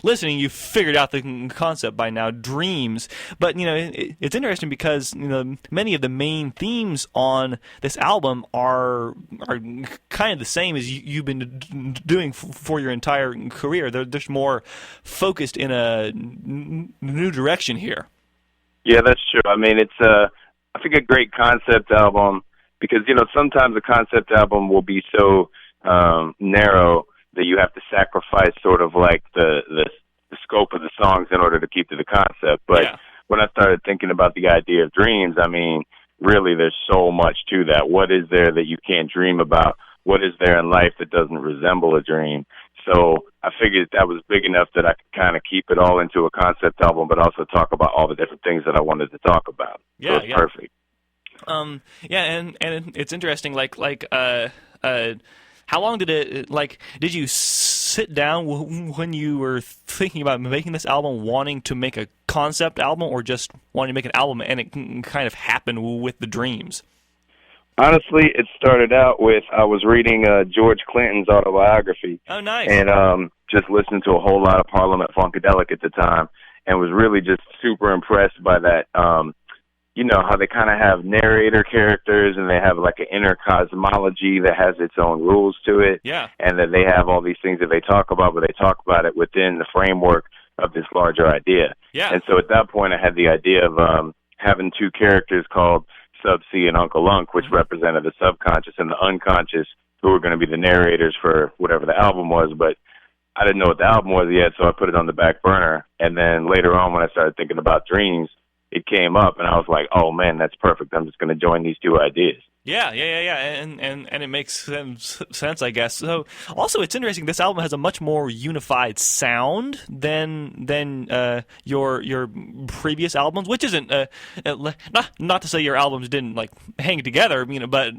listening, you've figured out the concept by now, dreams. But it's interesting because many of the main themes on this album are kind of the same as you've been doing for your entire career. They're just more focused in a new direction here. Yeah, that's true. I mean, it's I think a great concept album because sometimes a concept album will be so narrow that you have to sacrifice sort of like the scope of the songs in order to keep to the concept. But when I started thinking about the idea of dreams, I mean, really, there's so much to that. What is there that you can't dream about? What is there in life that doesn't resemble a dream? So I figured that was big enough that I could kind of keep it all into a concept album, but also talk about all the different things that I wanted to talk about. So it's perfect. And it's interesting. How long did it did you sit down when you were thinking about making this album, wanting to make a concept album, or just wanting to make an album, and it kind of happened with the dreams? Honestly, it started out with I was reading George Clinton's autobiography. Oh, nice. And just listening to a whole lot of Parliament Funkadelic at the time, and was really just super impressed by that you know, how they kind of have narrator characters and they have like an inner cosmology that has its own rules to it. Yeah. And that they have all these things that they talk about, but they talk about it within the framework of this larger idea. Yeah. And so at that point, I had the idea of having two characters called Sub-C and Uncle Unk, which represented the subconscious and the unconscious, who were going to be the narrators for whatever the album was. But I didn't know what the album was yet, so I put it on the back burner. And then later on, when I started thinking about dreams, it came up, and I was like, oh, man, that's perfect. I'm just going to join these two ideas. Yeah, and it makes sense, I guess. So, also, it's interesting. This album has a much more unified sound than your previous albums, which isn't not to say your albums didn't like hang together, you know, but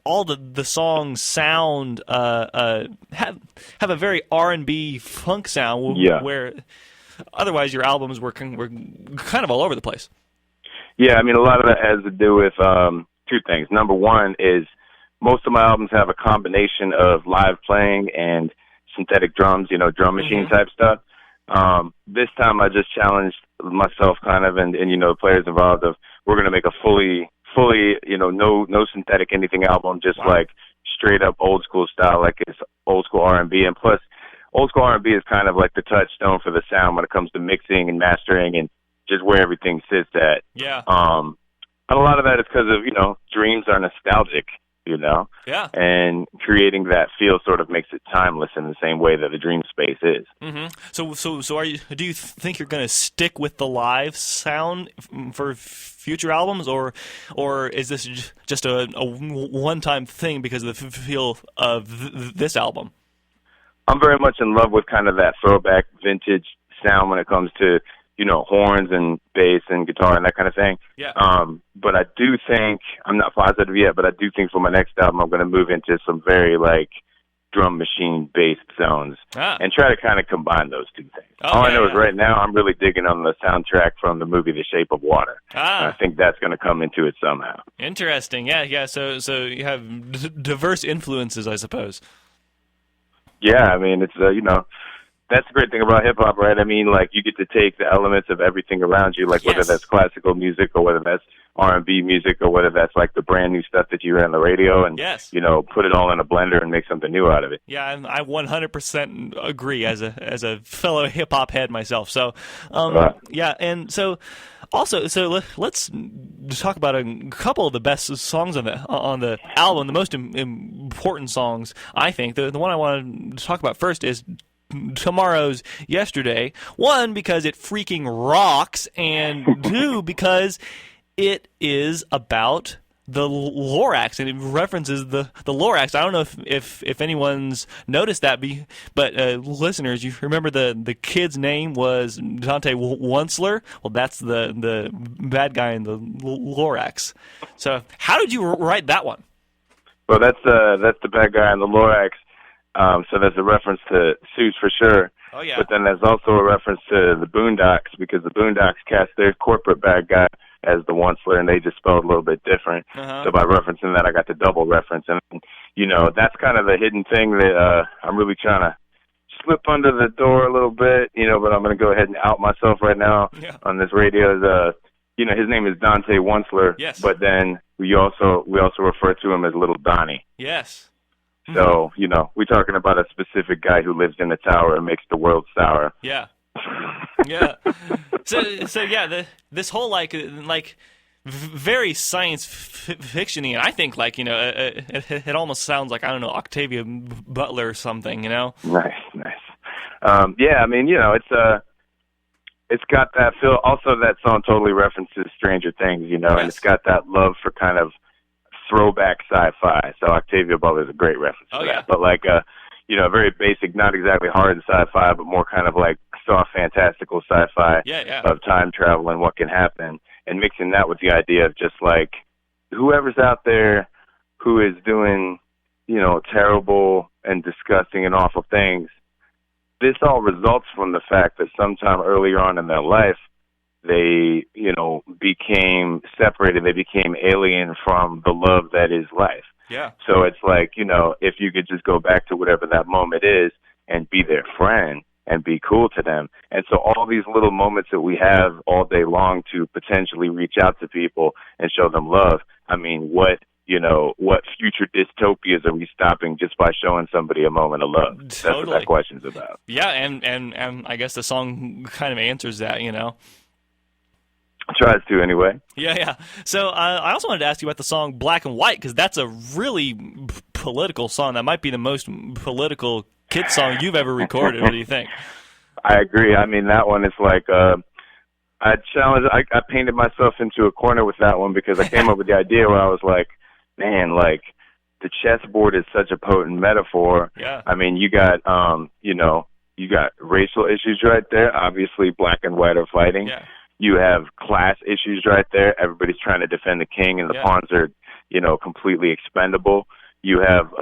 all the songs sound have a very R&B funk sound. Yeah. Where otherwise your albums were kind of all over the place. Yeah, I mean, a lot of that has to do with two things. Number one is most of my albums have a combination of live playing and synthetic drums, you know, drum machine type stuff. This time I just challenged myself kind of and you know, the players involved of we're going to make a fully, you know, no synthetic anything album, just like straight up old school style, like it's old school R&B. And plus, old school R&B is kind of like the touchstone for the sound when it comes to mixing and mastering and just where everything sits at. Yeah. And a lot of that is because of, you know, dreams are nostalgic, you know? Yeah. And creating that feel sort of makes it timeless in the same way that the dream space is. Mm-hmm. So do you think you're going to stick with the live sound for future albums, or is this just a one-time thing because of the feel of this album? I'm very much in love with kind of that throwback vintage sound when it comes to, you know, horns and bass and guitar and that kind of thing. Yeah. But I do think, I'm not positive yet, but I do think for my next album I'm going to move into some very, like, drum machine-based zones and try to kind of combine those two things. All I know is right now I'm really digging on the soundtrack from the movie The Shape of Water. And I think that's going to come into it somehow. Interesting. Yeah. So you have diverse influences, I suppose. Yeah, I mean, it's, you know, that's the great thing about hip-hop, right? I mean, like, you get to take the elements of everything around you, like whether that's classical music or whether that's R&B music or whether that's, like, the brand new stuff that you hear on the radio and, you know, put it all in a blender and make something new out of it. Yeah, I 100% agree as a fellow hip-hop head myself. So, yeah, and so... Also, so let's talk about a couple of the best songs on the album, the most important songs, I think. The one I want to talk about first is Tomorrow's Yesterday. One, because it freaking rocks, and two, because it is about the Lorax, and it references the Lorax. I don't know if anyone's noticed that, but listeners, you remember the kid's name was Dante Wunsler? Well, that's the bad guy in the Lorax. So how did you write that one? Well, that's the bad guy in the Lorax. So there's a reference to Suits for sure. Oh, yeah. But then there's also a reference to the Boondocks, because the Boondocks cast their corporate bad guy as the Wunsler, and they just spelled a little bit different. So by referencing that, I got the double reference. And, you know, that's kind of the hidden thing that I'm really trying to slip under the door a little bit, you know, but I'm going to go ahead and out myself right now on this radio. You know, his name is Dante Wunsler, but then we also refer to him as Little Donnie. Yes. So, you know, we're talking about a specific guy who lives in a tower and makes the world sour. Yeah. Yeah. So yeah, this whole like very science fiction-y, and I think, like, you know, it almost sounds like, I don't know, Octavia Butler or something, you know? Nice. Yeah, I mean, you know, it's got that feel. Also, that song totally references Stranger Things, you know, and it's got that love for kind of throwback sci-fi. So Octavia Butler is a great reference to that. But like, you know, very basic, not exactly hard sci-fi, but more kind of like soft, fantastical sci-fi of time travel and what can happen, and mixing that with the idea of just like whoever's out there who is doing, you know, terrible and disgusting and awful things, this all results from the fact that sometime earlier on in their life, they, you know, became separated. They became alien from the love that is life. Yeah. So it's like, you know, if you could just go back to whatever that moment is and be their friend and be cool to them. And so all these little moments that we have all day long to potentially reach out to people and show them love. I mean, what future dystopias are we stopping just by showing somebody a moment of love? That's what that question's about. Yeah, and I guess the song kind of answers that, Tries to, anyway. Yeah. So I also wanted to ask you about the song Black and White, because that's a really political song. That might be the most political kid song you've ever recorded. What do you think? I agree. I mean, that one is like, I painted myself into a corner with that one because I came up with the idea where I was like, man, like, the chessboard is such a potent metaphor. Yeah. I mean, you got, you got racial issues right there. Obviously, black and white are fighting. Yeah. You have class issues right there. Everybody's trying to defend the king, and the pawns are, completely expendable. You have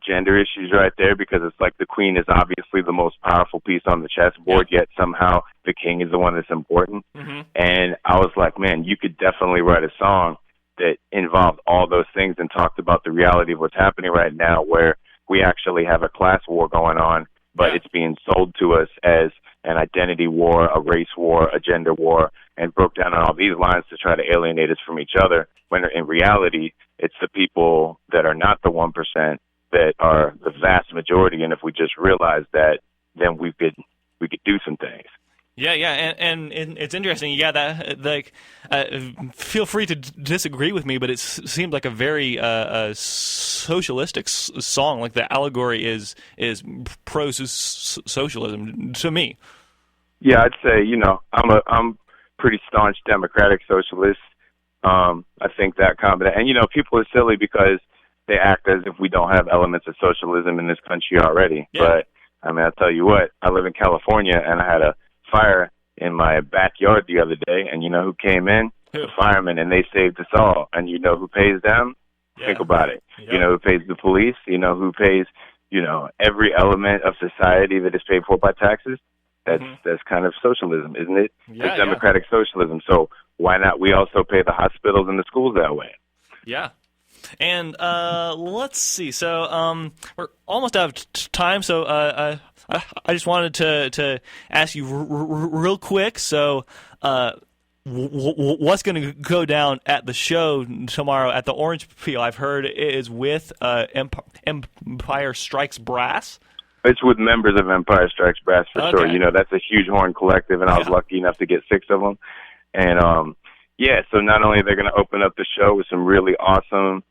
gender issues right there because it's like the queen is obviously the most powerful piece on the chessboard, yet somehow the king is the one that's important. Mm-hmm. And I was like, man, you could definitely write a song that involved all those things and talked about the reality of what's happening right now, where we actually have a class war going on, but it's being sold to us as an identity war, a race war, a gender war, and broke down on all these lines to try to alienate us from each other, when in reality, it's the people that are not the 1% that are the vast majority, and if we just realize that, then we could do some things. Yeah, and it's interesting. Yeah, that like, feel free to disagree with me, but it seems like a very socialistic song. Like the allegory is pro socialism to me. Yeah, I'd say I'm pretty staunch democratic socialist. I think that combination, and people are silly because they act as if we don't have elements of socialism in this country already. Yeah. But I mean, I'll tell you what, I live in California, and I had a fire in my backyard the other day, and you know who came in? Who? The firemen, and they saved us all. And you know who pays them? Yeah. Think about it. Yep. You know who pays the police? You know who pays, every element of society that is paid for by taxes? That's kind of socialism, isn't it? Yeah, it's democratic socialism. So why not we also pay the hospitals and the schools that way? Yeah. And let's see. So we're almost out of time. So I just wanted to ask you real quick. So what's going to go down at the show tomorrow at the Orange Peel? I've heard it is with Empire Strikes Brass. It's with members of Empire Strikes Brass for sure. That's a huge horn collective, and I was lucky enough to get 6 of them. And so not only are they going to open up the show with some really awesome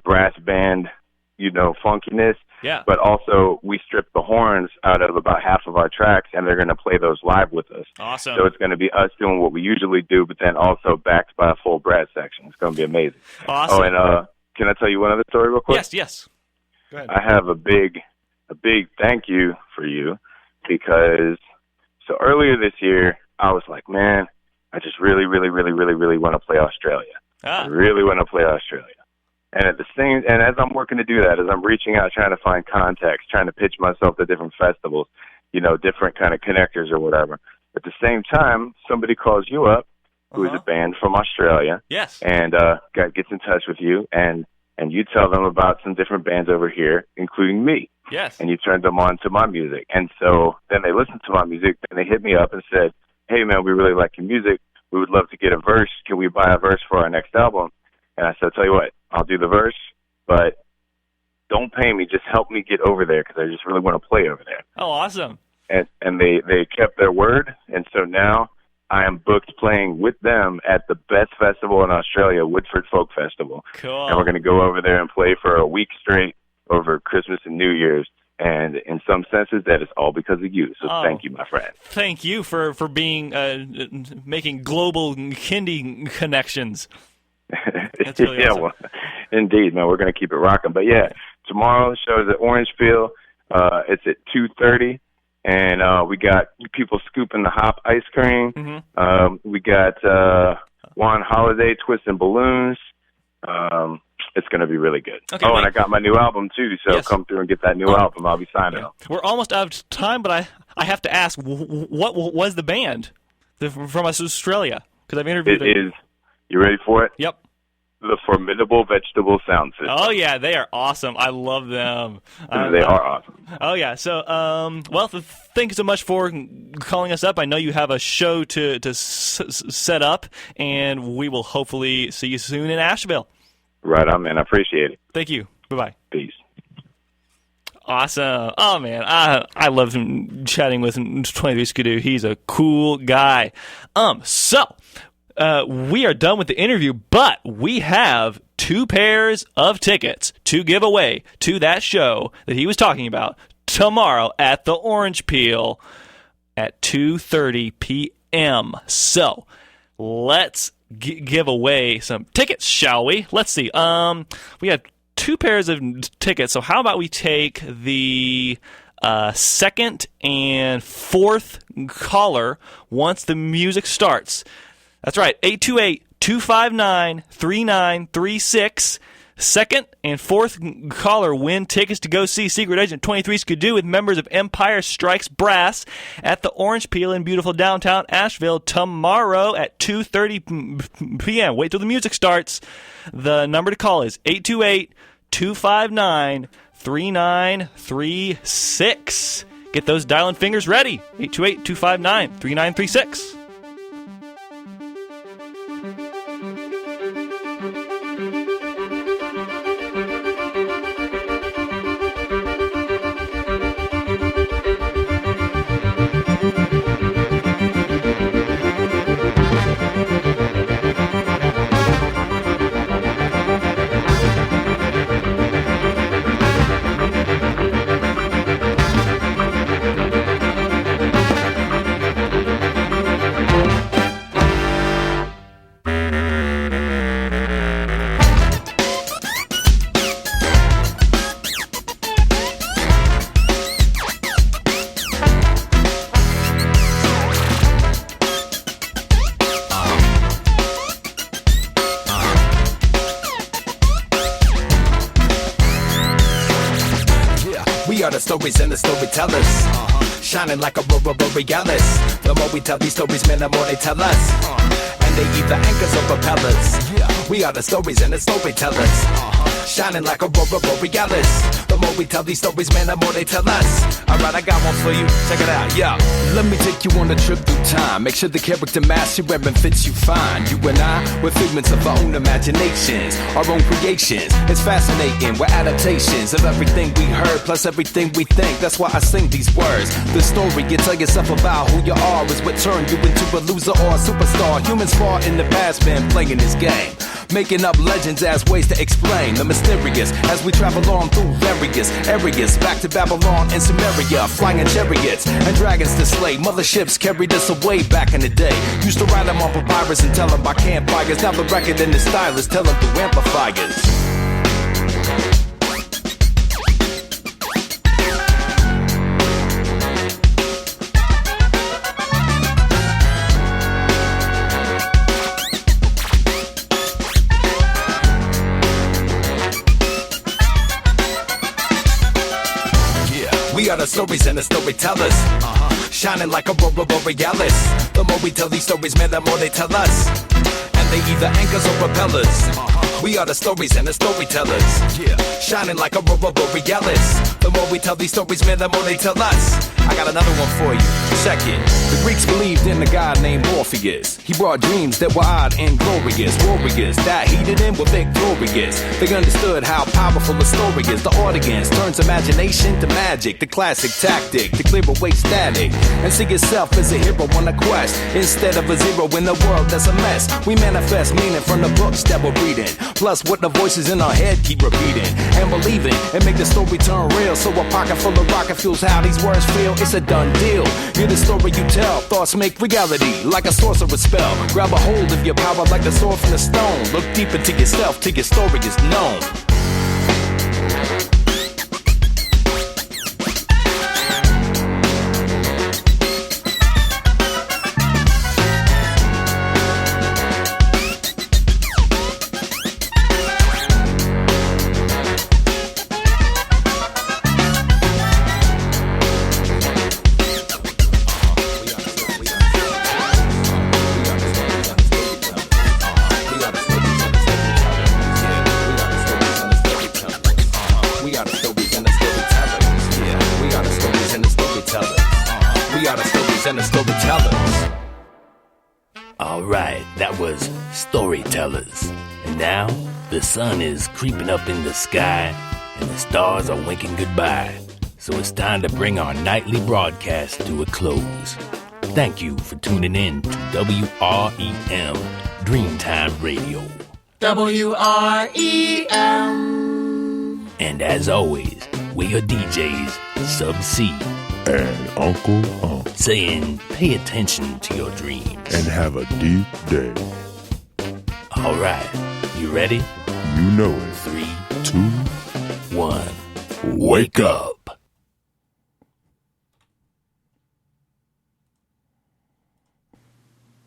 brass band, funkiness, but also we stripped the horns out of about half of our tracks, and they're going to play those live with us. Awesome. So it's going to be us doing what we usually do, but then also backed by a full brass section. It's going to be amazing. Awesome. Oh, and can I tell you one other story real quick? Yes. Go ahead. I have a big thank you for you, because so earlier this year I was like, man, I just really, really, really, really, really want to play Australia. I really want to play Australia. And as I'm working to do that, as I'm reaching out, trying to find contacts, trying to pitch myself to different festivals, different kind of connectors or whatever. At the same time, somebody calls you up, who is a band from Australia. Yes. And gets in touch with you, and you tell them about some different bands over here, including me. Yes. And you turned them on to my music. And so then they listened to my music, and they hit me up and said, hey, man, we really like your music. We would love to get a verse. Can we buy a verse for our next album? And I said, I'll tell you what, I'll do the verse, but don't pay me. Just help me get over there, because I just really want to play over there. Oh, awesome. And they kept their word. And so now I am booked playing with them at the best festival in Australia, Woodford Folk Festival. Cool. And we're going to go over there and play for a week straight over Christmas and New Year's. And in some senses, that is all because of you. So thank you, my friend. Thank you for being making global kindy connections. That's really awesome. Well, indeed, man. We're going to keep it rocking. But tomorrow the show is at Orange Peel. It's at 2:30, and we got people scooping the hop ice cream. Mm-hmm. We got Juan Holiday twisting balloons. It's going to be really good. Okay, and I got my new album, too, so come through and get that new album. I'll be signing up. We're almost out of time, but I have to ask, what was the band from Australia? Because I've interviewed it. You ready for it? Yep. the Formidable Vegetable Sound System. Oh, yeah, they are awesome. I love them. They are awesome. Oh, yeah. So, thank you so much for calling us up. I know you have a show to set up, and we will hopefully see you soon in Asheville. Right on, man. I appreciate it. Thank you. Bye-bye. Peace. Awesome. Oh, man. I love chatting with 23 Skidoo. He's a cool guy. We are done with the interview, but we have 2 pairs of tickets to give away to that show that he was talking about tomorrow at the Orange Peel at 2:30 p.m. So let's give away some tickets, shall we? Let's see. We have 2 pairs of tickets, so how about we take the second and fourth caller once the music starts. That's right, 828-259-3936. Second and fourth caller win tickets to go see Secret Agent 23 Skidoo with members of Empire Strikes Brass at the Orange Peel in beautiful downtown Asheville tomorrow at 2:30 p.m. Wait till the music starts. The number to call is 828-259-3936. Get those dial-in fingers ready. 828-259-3936. Stories and the storytellers, shining like a aurora borealis. The more we tell these stories, man, the more they tell us. And they either anchors or propellers. We are the stories and the storytellers, shining like a aurora borealis. The more we tell these stories, man, the more they tell us. Alright, I got one for you. Check it out, yeah. Let me take you on a trip through time. Make sure the character mask you're wearing fits you fine. You and I, we're figments of our own imaginations, our own creations. It's fascinating, we're adaptations of everything we heard, plus everything we think. That's why I sing these words. The story you tell yourself about who you are is what turned you into a loser or a superstar. Humans far in the past been playing this game, making up legends as ways to explain the mysterious as we travel on through various areas. Back to Babylon and Samaria, flying chariots and dragons to slay. Motherships carried us away back in the day. Used to write them on papyrus and tell them by campfires. Now the record and the stylist tell them through amplifiers. We are the stories and the storytellers, shining like a aurora borealis. The more we tell these stories, man, the more they tell us. And they either anchors or propellers. We are the stories and the storytellers, shining like a aurora borealis. The more we tell these stories, man, the more they tell us. I got another one for you. Check it. The Greeks believed in a god named Orpheus. He brought dreams that were odd and glorious. Warriors that heated and were victorious. They understood how powerful the story is. The audience turns imagination to magic. The classic tactic to clear away static and see yourself as a hero on a quest instead of a zero in a world that's a mess. We manifest meaning from the books that we're reading, plus what the voices in our head keep repeating and believing, and make the story turn real. So a pocket full of rocket fuels how these words feel. It's a done deal. You're the story you tell. Thoughts make reality like a sorcerer's spell. Grab a hold of your power like the sword from the stone. Look deep into yourself till your story is known. and the storytellers. Alright, that was Storytellers. And now, the sun is creeping up in the sky, and the stars are winking goodbye. So it's time to bring our nightly broadcast to a close. Thank you for tuning in to WREM Dreamtime Radio. WREM. And as always, we're your DJs, Sub C and Uncle saying pay attention to your dreams. And have a deep day. Alright, you ready? You know it. 3, 2, 1. Wake up.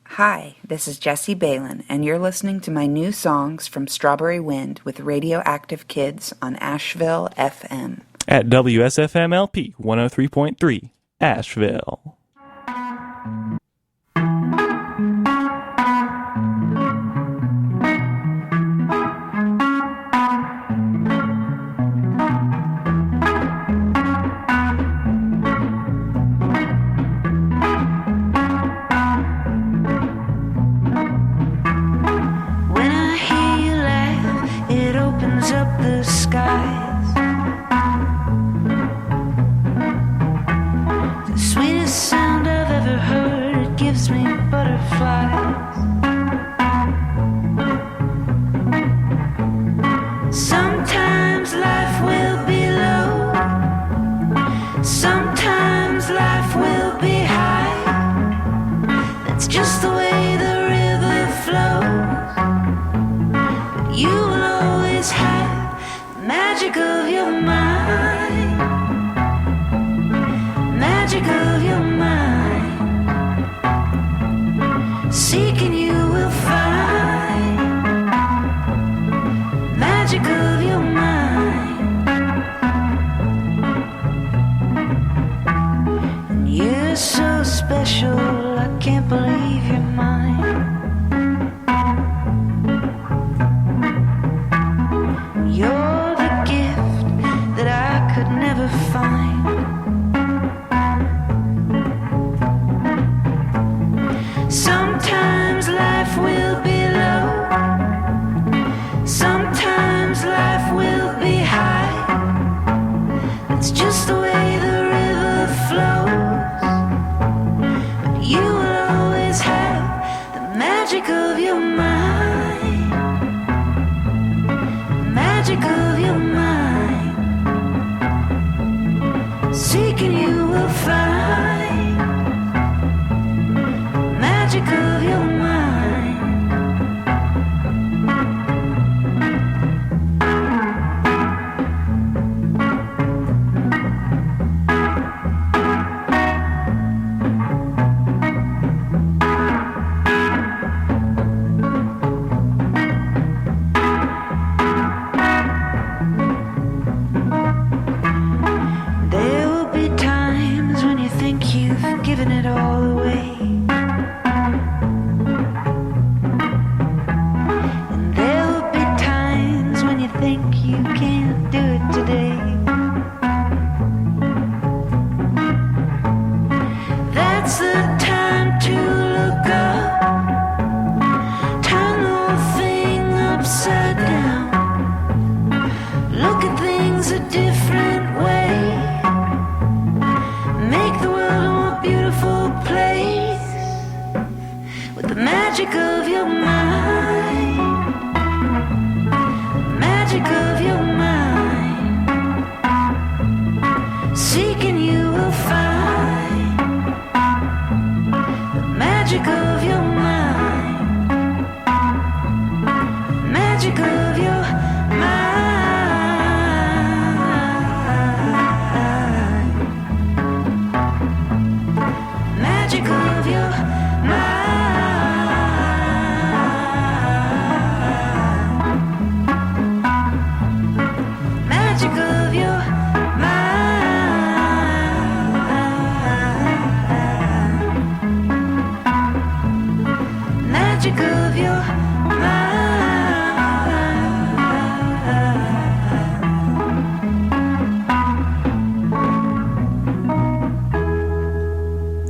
Hi, this is Jessie Baylin, and you're listening to my new songs from Strawberry Wind with Radioactive Kids on Asheville FM. At WSFM-LP 103.3, Asheville.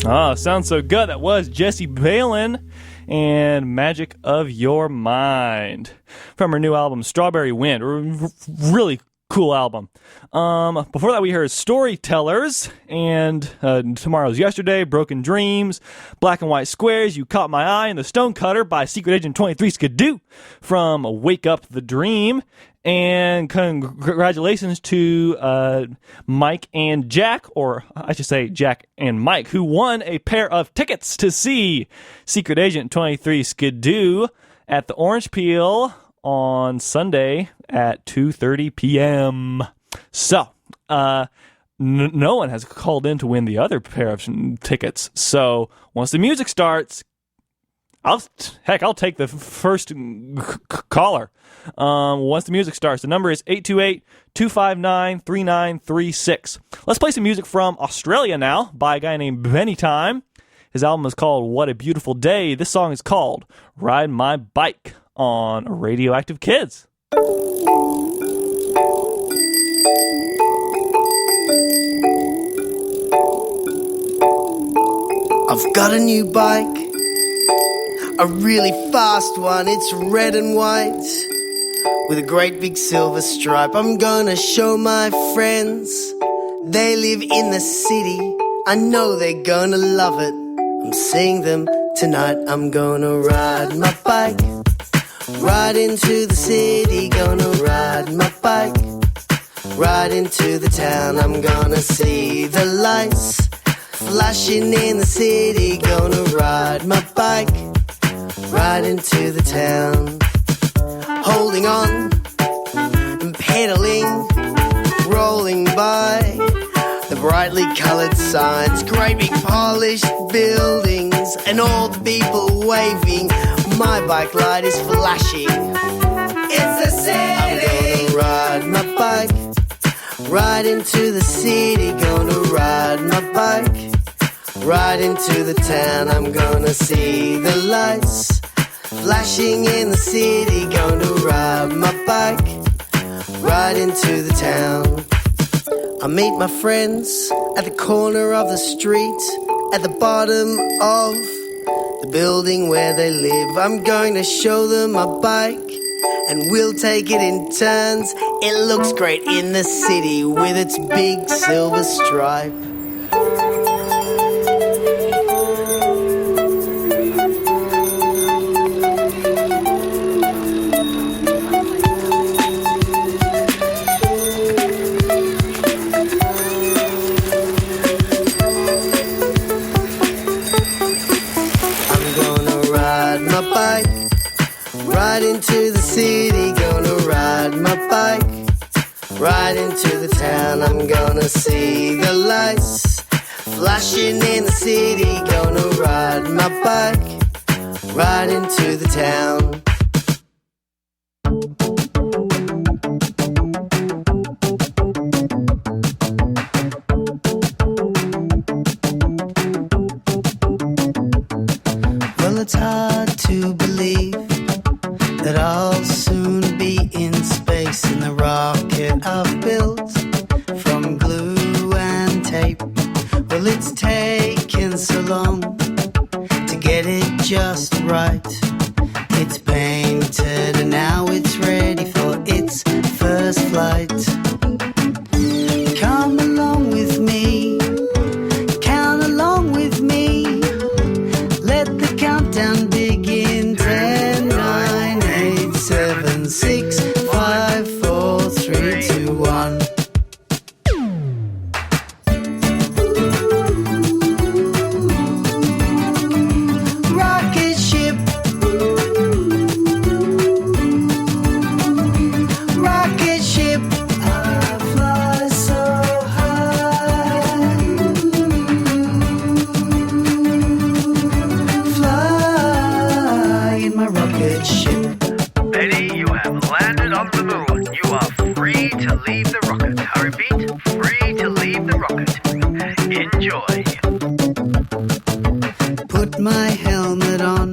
Oh, sounds so good. That was Jessie Baylin and Magic of Your Mind from her new album, Strawberry Wind. Really cool album. Before that, we heard Storytellers and Tomorrow's Yesterday, Broken Dreams, Black and White Squares, You Caught My Eye, and The Stonecutter by Secret Agent 23 Skidoo from Wake Up the Dream. And congratulations to Mike and Jack, or I should say Jack and Mike, who won a pair of tickets to see Secret Agent 23 Skidoo at the Orange Peel on Sunday at 2:30 p.m. So, no one has called in to win the other pair of tickets. So, once the music starts, I'll take the first caller. Once the music starts, the number is 828-259-3936. Let's play some music from Australia now by a guy named Benny Time. His album is called What a Beautiful Day. This song is called Ride My Bike on Radioactive Kids. I've got a new bike, a really fast one. It's red and white with a great big silver stripe. I'm gonna show my friends, they live in the city. I know they're gonna love it. I'm seeing them tonight. I'm gonna ride my bike, ride into the city. Gonna ride my bike, ride into the town. I'm gonna see the lights flashing in the city. Gonna ride my bike, ride into the town. Holding on and pedaling, rolling by the brightly coloured signs, great big polished buildings, and all the people waving. My bike light is flashing. It's the city. I'm gonna ride my bike, ride into the city. Gonna ride my bike, ride into the town. I'm gonna see the lights flashing in the city. Gonna ride my bike, ride into the town. I meet my friends at the corner of the street, at the bottom of the building where they live. I'm going to show them my bike, and we'll take it in turns. It looks great in the city with its big silver stripe. Ride into the city, gonna ride my bike, ride into the town. I'm gonna see the lights flashing in the city. Gonna ride my bike, ride into the town. Well, it's hard to believe that I'll soon be in space in the rocket I've built from glue and tape. Well, it's taken so long to get it just right. It's painted and now it's ready for its first flight. Come along with me, count along with me. Let the countdown begin. 10, 9, 8, 7, 6, 5, 4, 3, 2, 1. Rocket ship, rocket ship, I fly so high. Fly in my rocket ship. Betty, you have landed on the moon. You are free to leave the rocket. I repeat, free to leave the rocket. Enjoy. Put my helmet on,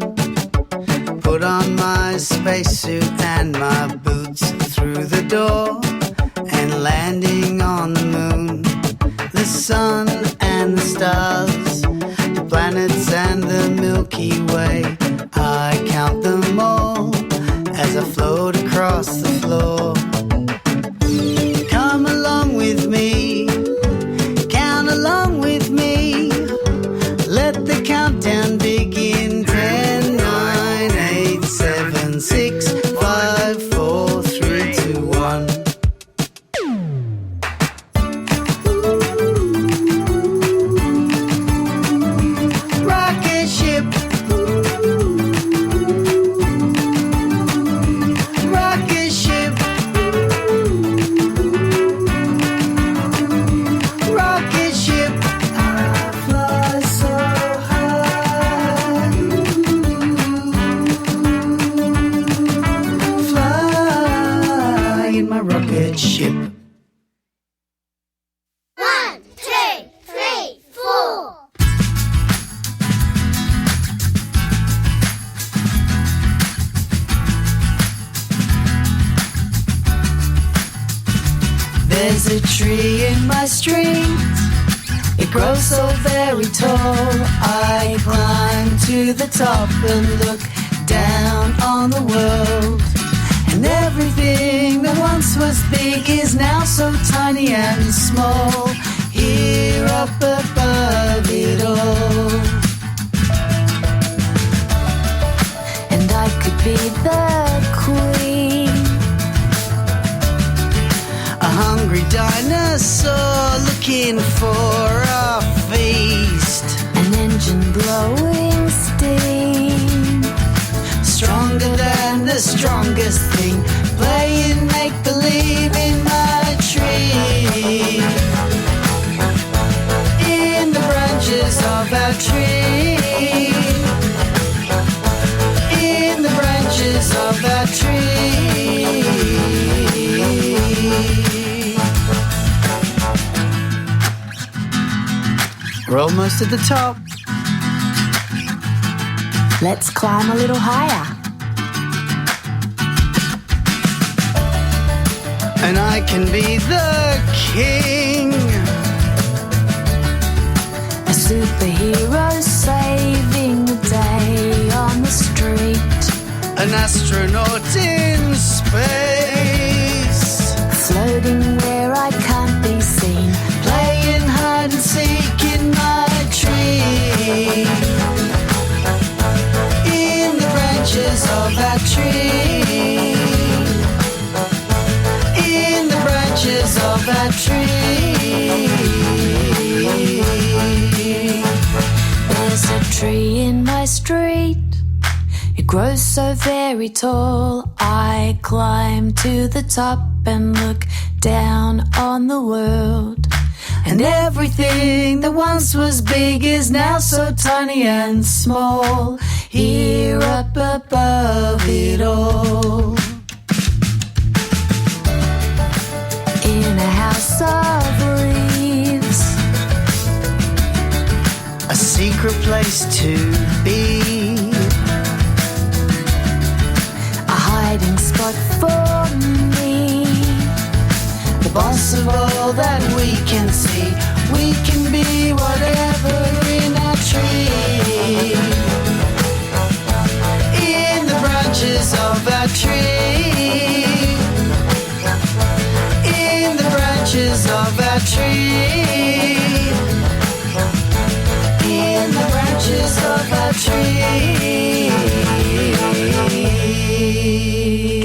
put on my spacesuit and my boots through the door, and landing on the moon. The sun and the stars There's a tree in my street. It grows so very tall. I climb to the top and look down on the world. And everything that once was big is now so tiny and small. Here up above it all. And I could be the queen, a hungry dinosaur looking for a feast. An engine blowing steam, stronger than the strongest thing, playing make-believe in my tree. In the branches of our tree, in the branches of our tree. We're almost at the top. Let's climb a little higher. And I can be the king, a superhero saving the day on the street. An astronaut in space, floating where I can't be seen, playing hide and seek in my tree. In the branches of that tree, in the branches of that tree. There's a tree in my street. It grows so very tall. I climb to the top and look down on the world. And everything that once was big is now so tiny and small. Here up above it all. In a house of leaves, a secret place to be, a hiding spot for me, the boss of all that we can see. We can be whatever in our tree. In the branches of our tree, in the branches of our tree, in the branches of our tree.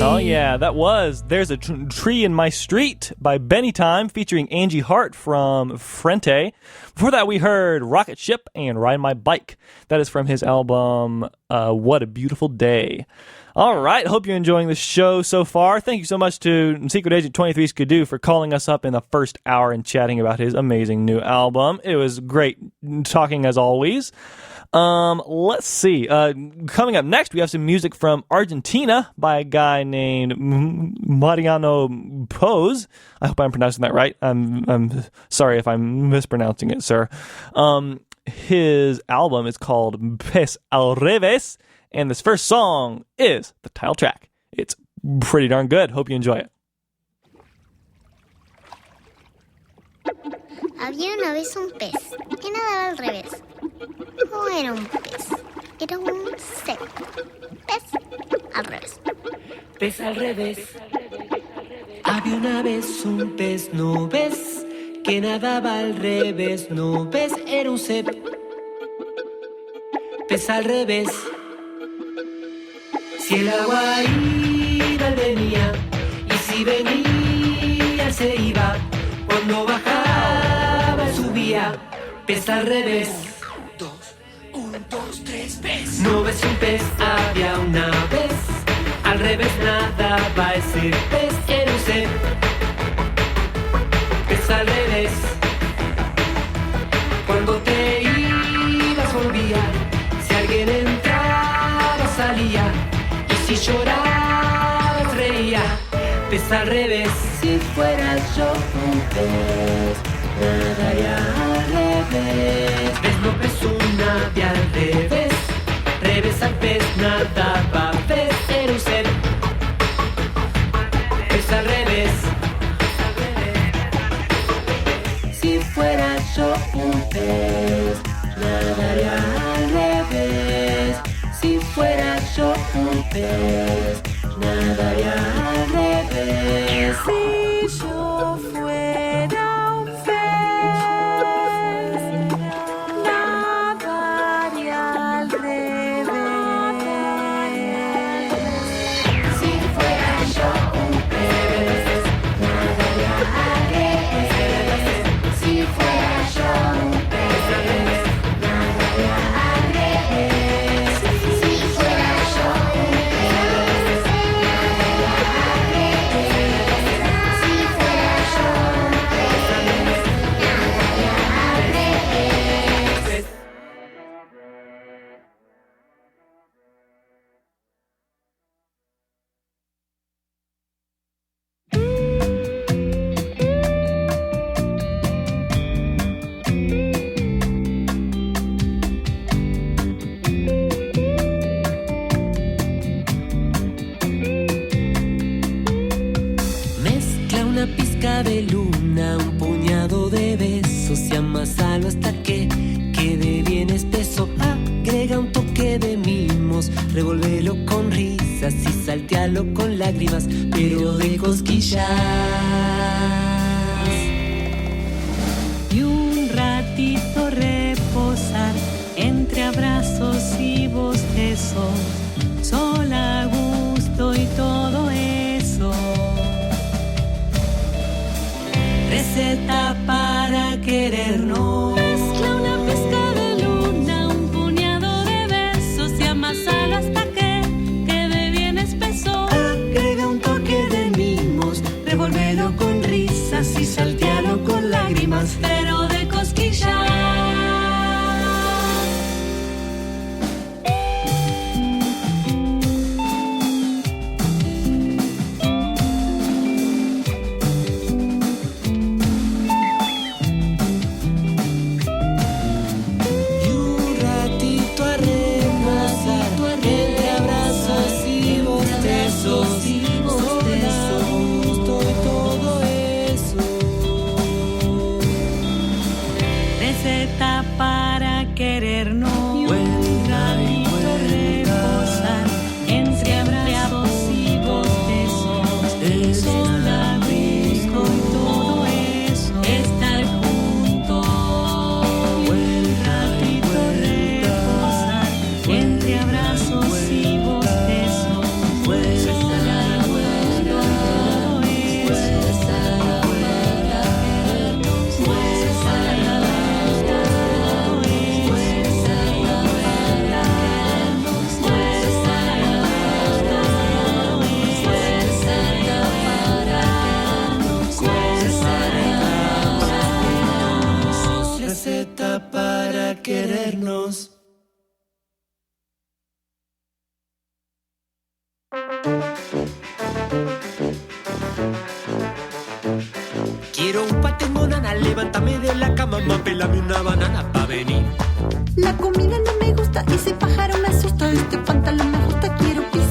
Oh yeah, that was There's a Tree in My Street by Benny Time featuring Angie Hart from Frente. Before that we heard Rocket Ship and Ride My Bike. That is from his album What a Beautiful Day. All right, hope you're enjoying the show so far. Thank you so much to Secret Agent 23 Skidoo for calling us up in the first hour and chatting about his amazing new album. It was great talking as always. Let's see. Coming up next, we have some music from Argentina by a guy named Mariano Pose. I hope I'm pronouncing that right. I'm sorry if I'm mispronouncing it, sir. His album is called Pes al Revés, and this first song is the title track. It's pretty darn good. Hope you enjoy it. Había una vez un pez que nadaba al revés. No era un pez, era un ser. Pez al revés. Pez al revés. Había una vez un pez, no ves, que nadaba al revés, no ves, era un ser. Pez al revés. Si el agua iba, él venía, y si venía, él se iba. Cuando bajaba, él subía. Pez al revés. 1, 2, 3, pez. No ves un pez, había una vez. Al revés nadaba ese pez, era un ser. Pez al revés. Cuando te ibas volvía. Si alguien entraba salía. Y si llorabas reía. Pez al revés. Si fuera yo un pez, nadaría al revés. Pez no pez una de al revés. Revés al pez nadaba pez, era un ser. Pez al revés. revés, nadaría al revés. Si yo fuera un pez, nadaría al revés. Si fuera yo un pez, nadaría al revés. Si fuera yo un pez, nadaría al revés. Si fuera yo un pez, nadaría al revés. Si fuera yo un pez, nadaría al revés. Mezcla una pizca de luna, un puñado de besos y amasalo hasta que quede bien espeso. Agrega un toque de mimos, revolvelo con risas y saltealo con lágrimas, pero de cosquillas. Y un ratito reposar entre abrazos y bostezos, sol a gusto y todo eso. Receta para querernos. Mezcla una pizca de luna, un puñado de besos y amasalo hasta que quede bien espeso. Agrega un toque de mimos, revolvelo con risas y saltealo con lágrimas, pero de cosquillas. y un ratito a repasar entre abrazos y bostezos, sol a gusto y todo eso. Receta para querernos. Y un ratito reposar entre abrazos y bostezos, sol a gusto y todo eso. Estar juntos. Y un ratito reposar entre abrazos y bostezos, sol a gusto y todo eso. Receta para querernos. Quiero un paté monana, levántame de la cama, pelame una banana pa' venir. La comida no me gusta, ese pájaro me asusta, este pantalón me gusta, quiero pis.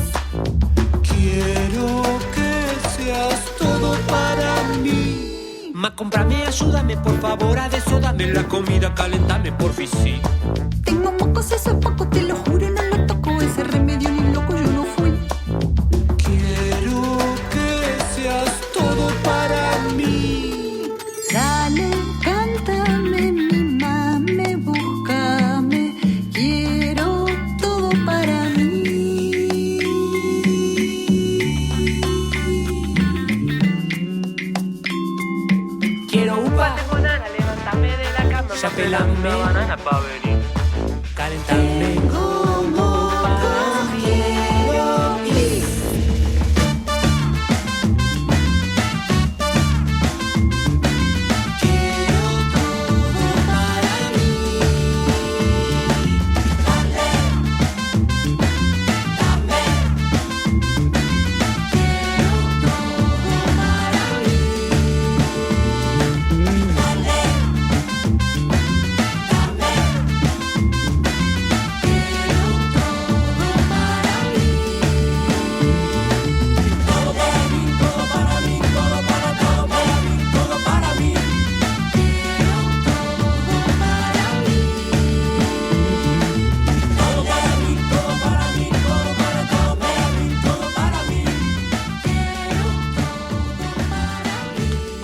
Quiero que seas todo para mí. Ma, cómprame, ayúdame, por favor, a desodame la comida, calentame, porfi, sí. Tengo mocos, eso es poco, te lo juro, no lo toco, ese remedio ni loco, yo no fui. Quiero que seas todo para mí. Dale, cántame, mimame, búscame, quiero todo para mí. Quiero un paté monana, levántame de la cama, pelame una banana pa' venir.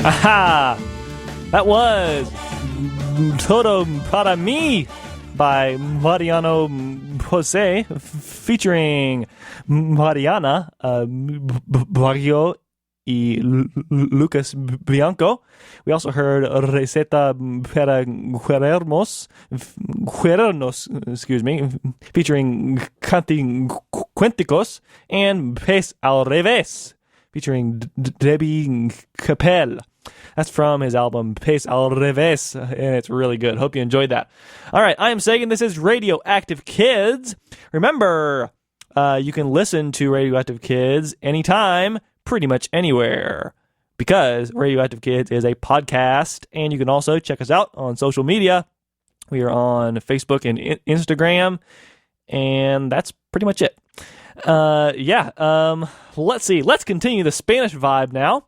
Aha! That was Todo Para Mi by Mariano Jose featuring Mariana Barrio y Lucas Bianco. We also heard Receta para Cuernos, featuring Canti Cuenticos, and Pez al Revés, featuring Debbie Capel. That's from his album Pez al Revés, and it's really good. Hope you enjoyed that. All right, I am Sagan. This is Radioactive Kids. Remember, you can listen to Radioactive Kids anytime, pretty much anywhere, because Radioactive Kids is a podcast, and you can also check us out on social media. We are on Facebook and Instagram, and that's pretty much it. Let's see. Let's continue the Spanish vibe now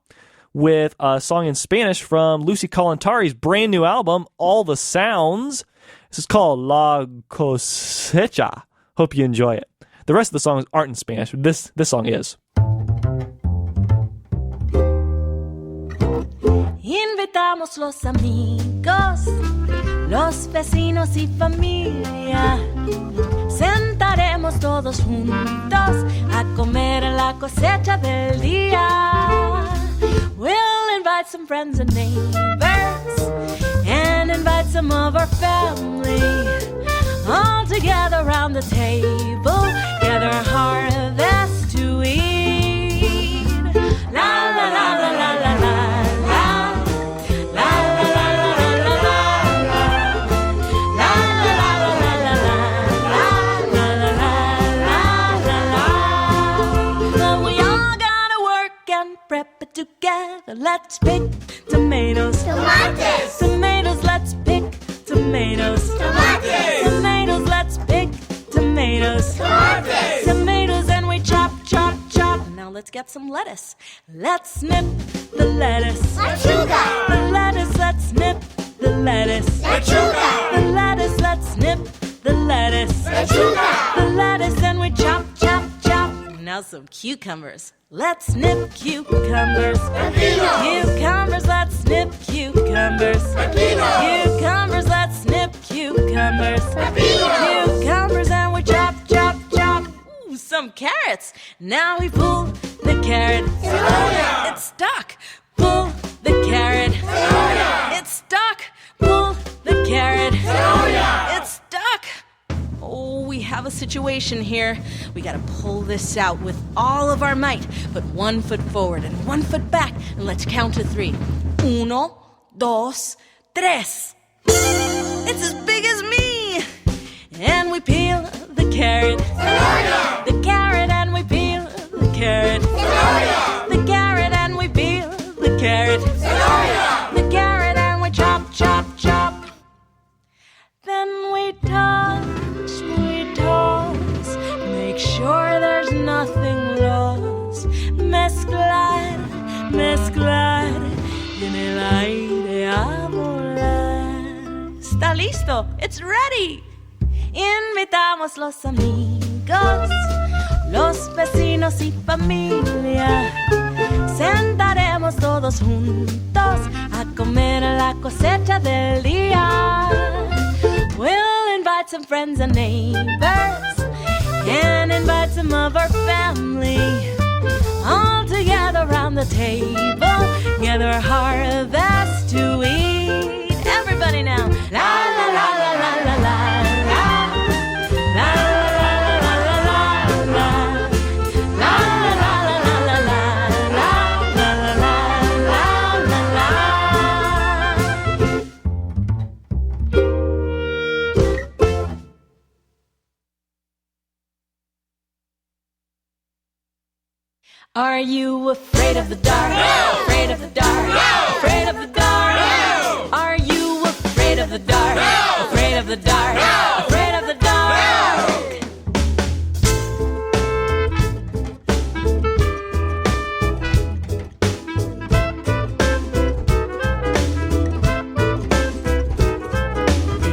with a song in Spanish from Lucy Kalantari's brand new album, All the Sounds. This is called La Cosecha. Hope you enjoy it. The rest of the songs aren't in Spanish. This song is. Invitamos los amigos, los vecinos y familia. Sentaremos todos juntos a comer la cosecha del día. We'll invite some friends and neighbors and invite some of our family. All together around the table, gather a harvest to eat. La la la la la la la. Prep it together. Let's pick tomatoes. Tomates. Tomatoes. Let's pick tomatoes. Tomates. Tomatoes. Let's pick tomatoes. Tomates. Tomatoes, and we chop, chop, chop. Now let's get some lettuce. Let's snip the lettuce. Lechuga. The lettuce. Let's snip the lettuce. Lechuga. The lettuce. Let's snip the lettuce. Lechuga. The lettuce, and we chop, chop, chop. Now some cucumbers. Let's snip cucumbers. Pepinos. Cucumbers, let's snip cucumbers. Pepinos. Cucumbers, let's snip cucumbers. Pepinos. Cucumbers, and we chop, chop, chop. Ooh, some carrots. Now we pull the carrot. Cebolla. It's stuck. Pull the carrot. Cebolla. It's stuck. Pull the carrot. Cebolla. It's stuck. Oh, we have a situation here. We gotta pull this out with all of our might. Put 1 foot forward and 1 foot back, and let's count to 3. 1, 2, 3. It's as big as me. And we peel the carrot. Cebolla. The carrot, and we peel the carrot. Cebolla. The carrot, and we peel the carrot. Cebolla. The carrot, and we chop, chop, chop. Then we toss, make sure there's nothing lost. Mezclar, mezclar, y en el aire a volar. Está listo, it's ready. Invitamos los amigos, los vecinos y familia. Sentaremos todos juntos a comer la cosecha del día. We'll invite some friends and neighbors and invite some of our family. All together around the table, gather a harvest to eat. Everybody now. La la la la la la la. Are you afraid of the dark? No! Afraid of the dark? No! Afraid of the dark? No! Are you afraid of the dark? No! Afraid of the dark? No! Afraid of the dark?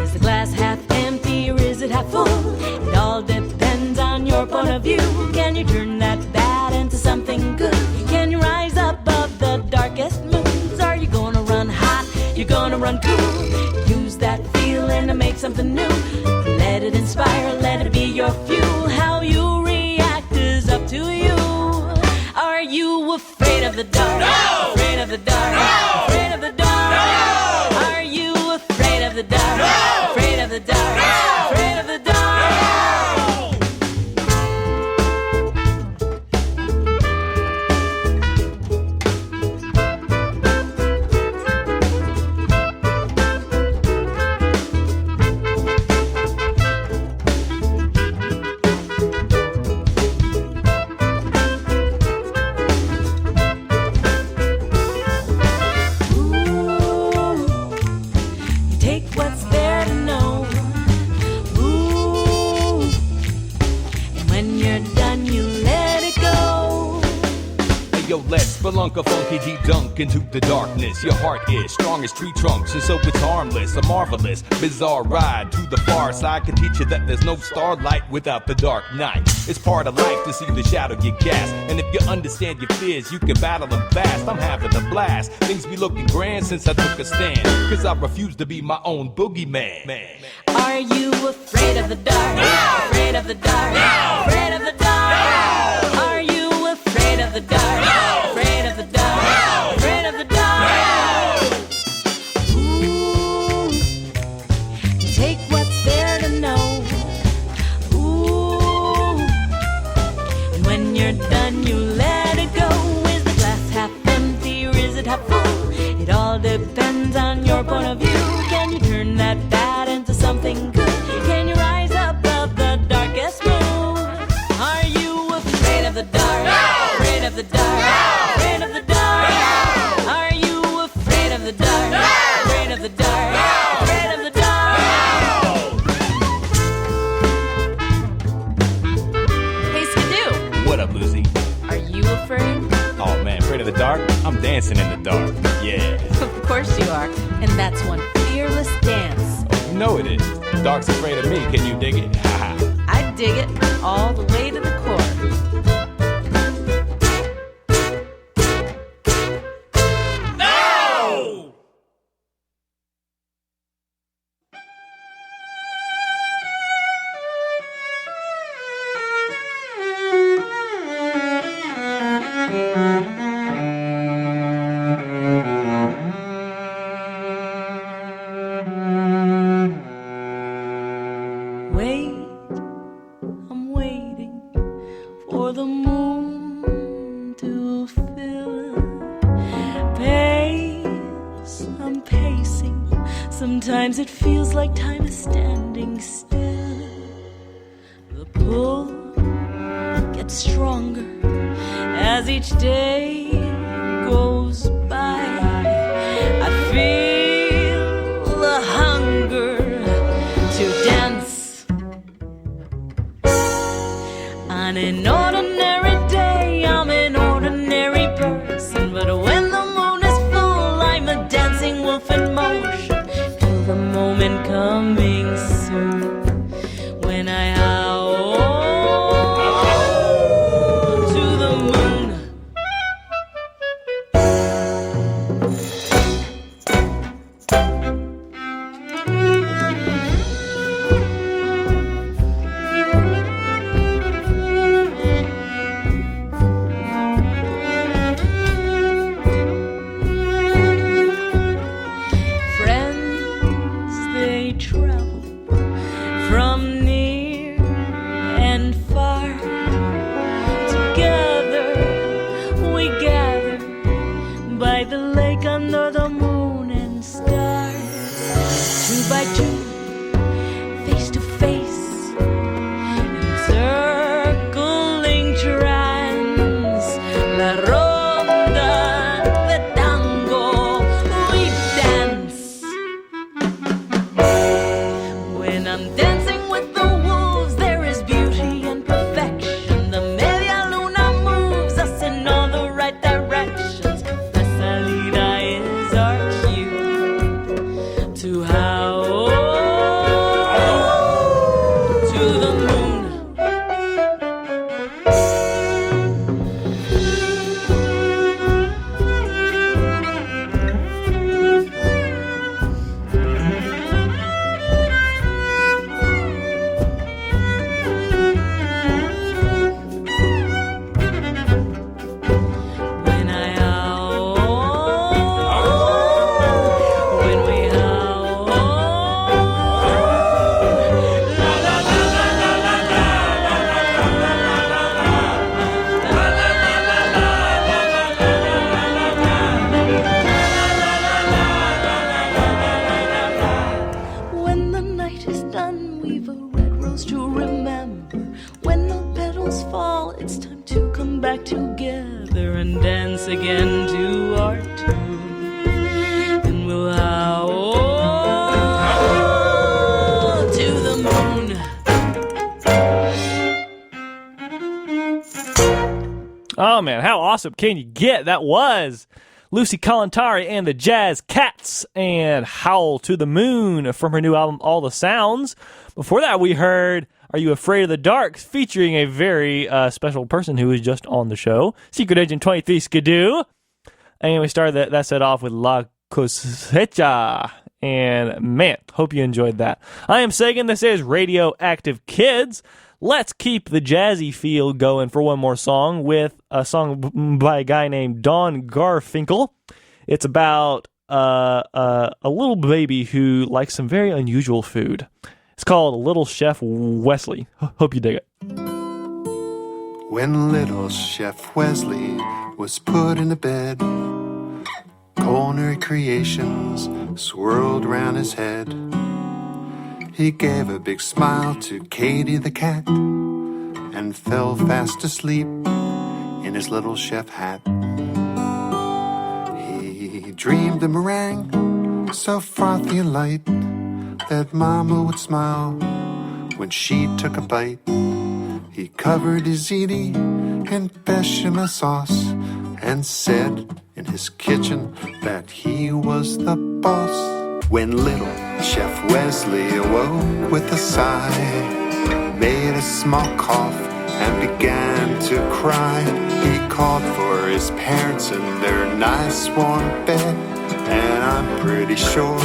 Is the glass half empty or is it half full? It all depends on your point of view. Can you turn that bad into something good? Can you rise above the darkest moods? Are you going Yo, let's spelunka funky G-dunk into the darkness. Your heart is strong as tree trunks, and so it's harmless. A marvelous, bizarre ride to the far side can teach you that there's no starlight without the dark night. It's part of life to see the shadow get cast, and if you understand your fears, you can battle them fast. I'm having a blast. Things be looking grand since I took a stand, cause I refuse to be my own boogeyman. Are you afraid of the dark? No! Afraid of the dark? No! Afraid of the dark? No! Are you afraid of the dark? No! Afraid of the dark? No! Afraid of the dark? No! Ooh, take what's there to know. Ooh, and when you're done, you let it go. Is the glass half empty or is it half full? It all depends on your point of view. Can you turn that bad into something good? Can you rise above the darkest moon? Are you afraid of the dark? No! Afraid of the dark? No! Afraid of the dark? No! Are you afraid of the dark? No! Afraid of the dark? No! Afraid of the dark? No! Hey, Skidoo. What up, Lucy? Are you afraid? Oh man, afraid of the dark? I'm dancing in the dark. Yeah. Of course you are. And that's one fearless dance. You know it is. The dark's afraid of me. Can you dig it? I dig it all the way to the core. No! Wait, I'm waiting for the moon to fill. Pace, I'm pacing. Sometimes it feels like time is standing still. The pull gets stronger as each day goes by. I feel the hunger to dance. On an ordinary day, I'm an ordinary person, but when the moon is full, I'm a dancing wolf in motion. Feel the moment coming soon when I howl to the moon. Friends, they travel from near and far. Together we gather by the lake under the moon and stars. Two by two, face to face, encircling trance. La ronda, the tango, we dance. When I'm dancing with the wolves, there is beauty and perfection. The media luna moves us in all the right directions. La salida is our cue to howl to the moon. When I howl, when we howl, la la la la la la la When the night is done, we've a red rose to remember. When the petals fall, it's time to come back together and dance again to our tune. And we'll howl to the moon. Oh, man, how awesome can you get? That was Lucy Kalantari and the Jazz Cats and Howl to the Moon from her new album, All the Sounds. Before that, we heard Are You Afraid of the Dark, featuring a very special person who was just on the show, Secret Agent 23 Skidoo. And we started that set off with La Cosecha. And, man, hope you enjoyed that. I am Sagan. This is Radioactive Kids. Let's keep the jazzy feel going for one more song with a song by a guy named Don Garfinkel. It's about a little baby who likes some very unusual food. It's called Little Chef Wesley. Hope you dig it. When little Chef Wesley was put into bed, culinary creations swirled round his head. He gave a big smile to Katie the cat and fell fast asleep in his little chef hat. He dreamed a meringue so frothy and light that Mama would smile when she took a bite. He covered his ziti in bechamel sauce and said in his kitchen that he was the boss. When little Chef Wesley awoke with a sigh, made a small cough and began to cry, he called for his parents in their nice warm bed. And I'm pretty sure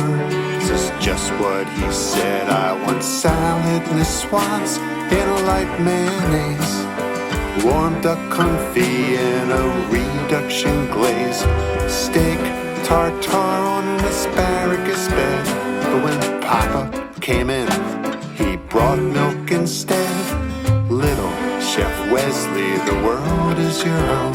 this is just what he said. I want salad niçoise in a light mayonnaise, warm duck confit in a reduction glaze, steak tartare on an asparagus bed. But when Papa came in, he brought milk instead. Little Chef Wesley, the world is your own.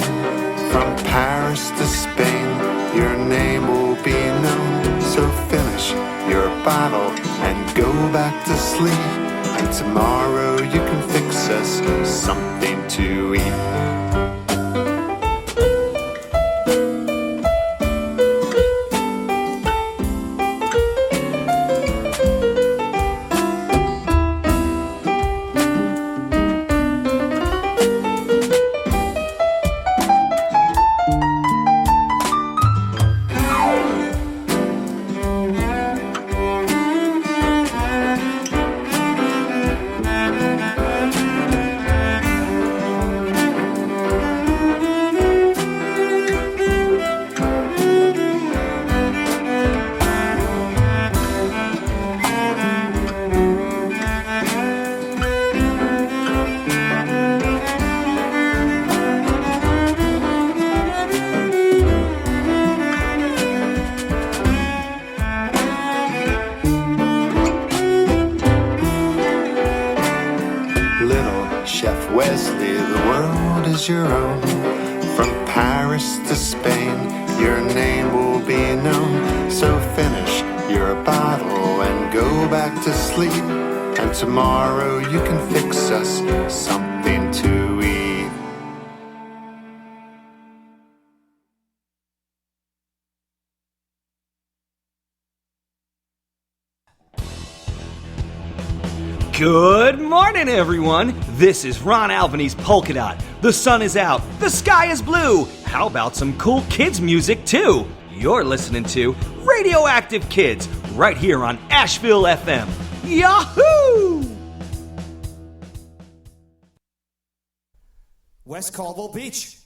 From Paris to Spain, your name will be known. So finish your bottle and go back to sleep, and tomorrow you can fix us something to eat. Tomorrow you can fix us something to eat. Good morning, everyone. This is Ron Albanese Polka Dot. The sun is out. The sky is blue. How about some cool kids music, too? You're listening to Radioactive Kids right here on Asheville FM. Yahoo! West Caldwell Beach.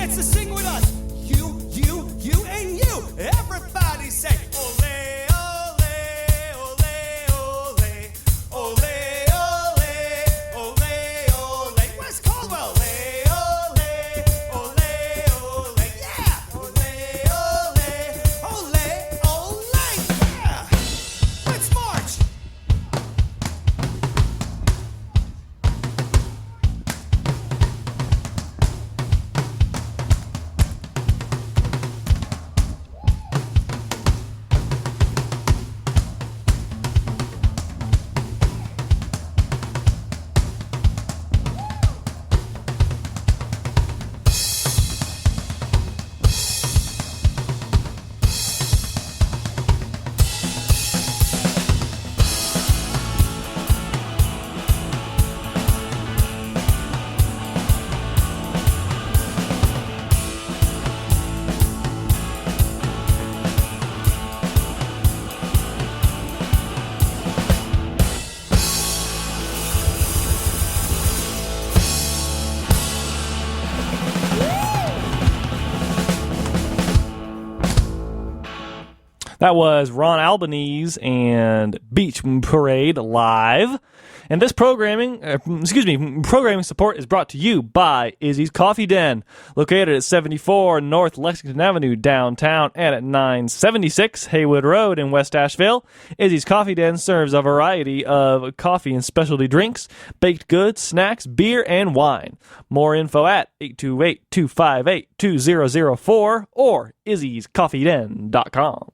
chance to sing with us. You, and you. Everybody say, ole, ole, ole, ole, ole, ole, ole, ole. Where's Caldwell? Ole, ole, ole, ole, yeah. Ole, ole, ole, ole, yeah. Let's march. That was Ron Albanese and Beach Parade live. And this programming support is brought to you by Izzy's Coffee Den, located at 74 North Lexington Avenue downtown and at 976 Haywood Road in West Asheville. Izzy's Coffee Den serves a variety of coffee and specialty drinks, baked goods, snacks, beer, and wine. More info at 828-258-2004 or izzyscoffeeden.com.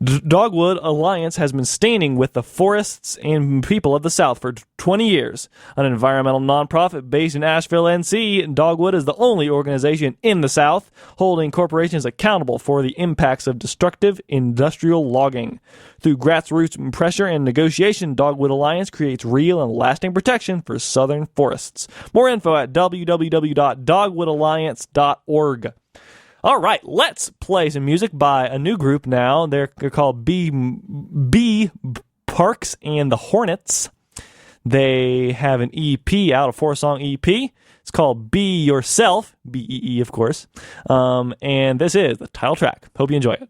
Dogwood Alliance has been standing with the forests and people of the South for 20 years. An environmental nonprofit based in Asheville, NC, Dogwood is the only organization in the South holding corporations accountable for the impacts of destructive industrial logging. Through grassroots pressure and negotiation, Dogwood Alliance creates real and lasting protection for southern forests. More info at www.dogwoodalliance.org. All right, let's play some music by a new group now. They're called B Parks and the Hornets. They have an EP out, a 4-song EP. It's called Be Yourself, B-E-E, of course. And this is the title track. Hope you enjoy it.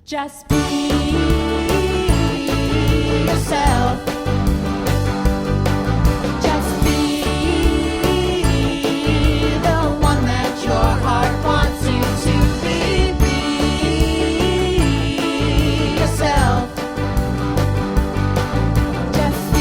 Just be yourself. Just be the one that your heart wants you to be. Be yourself. Just be.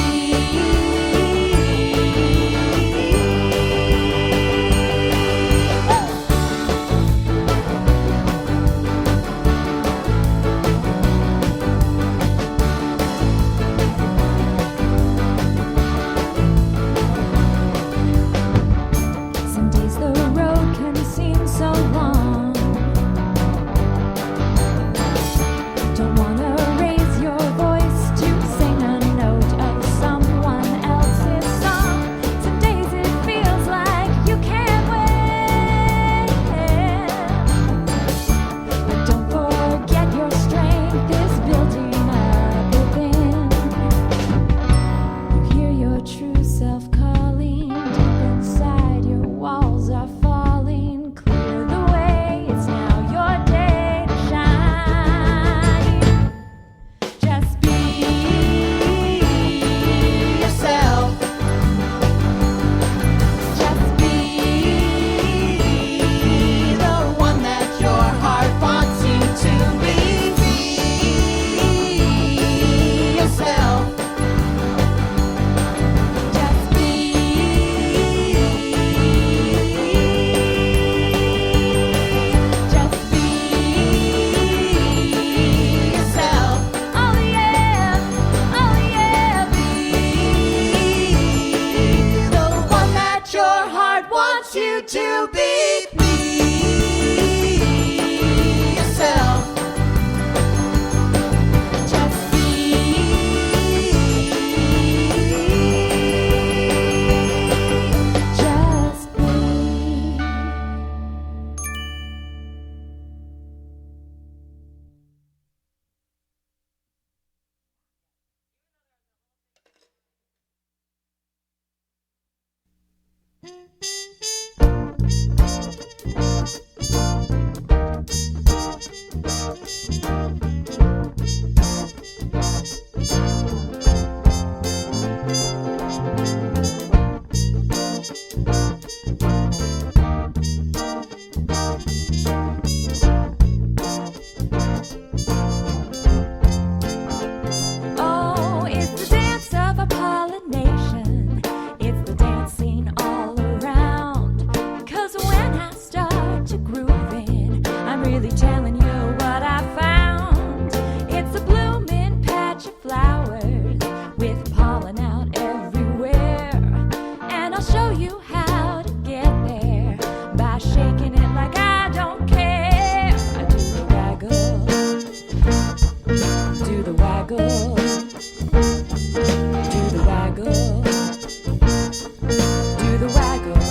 Oh, it's the dance of a pollination. It's the dancing all around. 'Cause when I start to groove in, I'm really telling you what I found. It's a blooming patch of flowers with pollen out everywhere. And I'll show you how to get there by shaking it like I don't care. I do the waggle, do the waggle, do the waggle, do the waggle.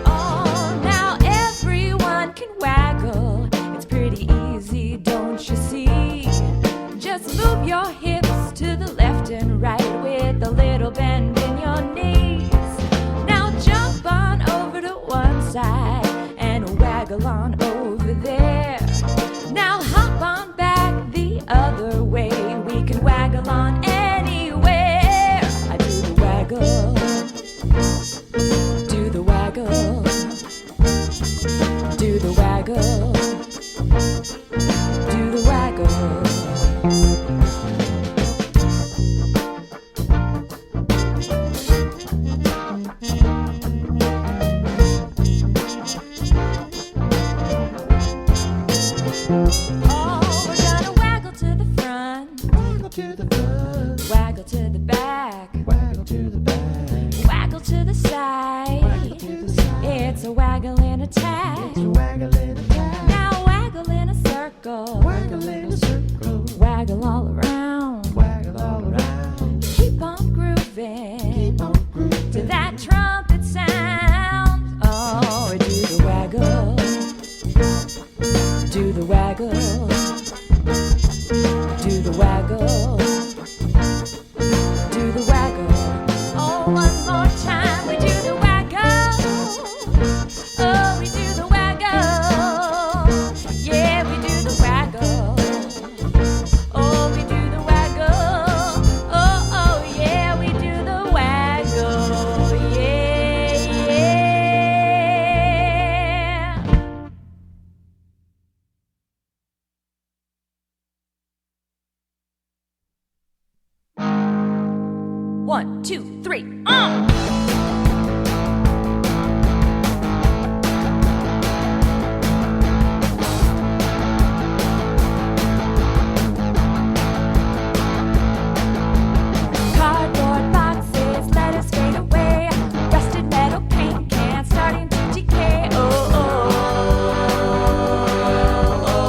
Oh, now everyone can waggle. It's pretty easy, don't you see? Just move your hips to the left and right with a little bend in your knees. Now jump on over to one side and waggle on over there. Now hop on back the other way. We can waggle on anywhere. I do the waggle, do the waggle, do the waggle, do the waggle. Oh, we're gonna waggle to the front, waggle to the front, waggle to the back, waggle to the back, waggle to the side, waggle to the side. It's a waggling attack, it's a waggling attack. Now waggle in a circle, waggle in a circle, waggle all around, waggle all around. Keep on grooving, to that trumpet sound. Oh, do the waggle, do the waggle, do the waggle, do the waggle. Oh, one more time, we do the waggle. Oh, we do the waggle. Yeah, we do the waggle. Oh, we do the waggle. Oh, oh, yeah, we do the waggle. Yeah, yeah. One, two, three, Cardboard boxes, let us fade away. Rusted metal paint cans starting to decay. Oh, oh, oh,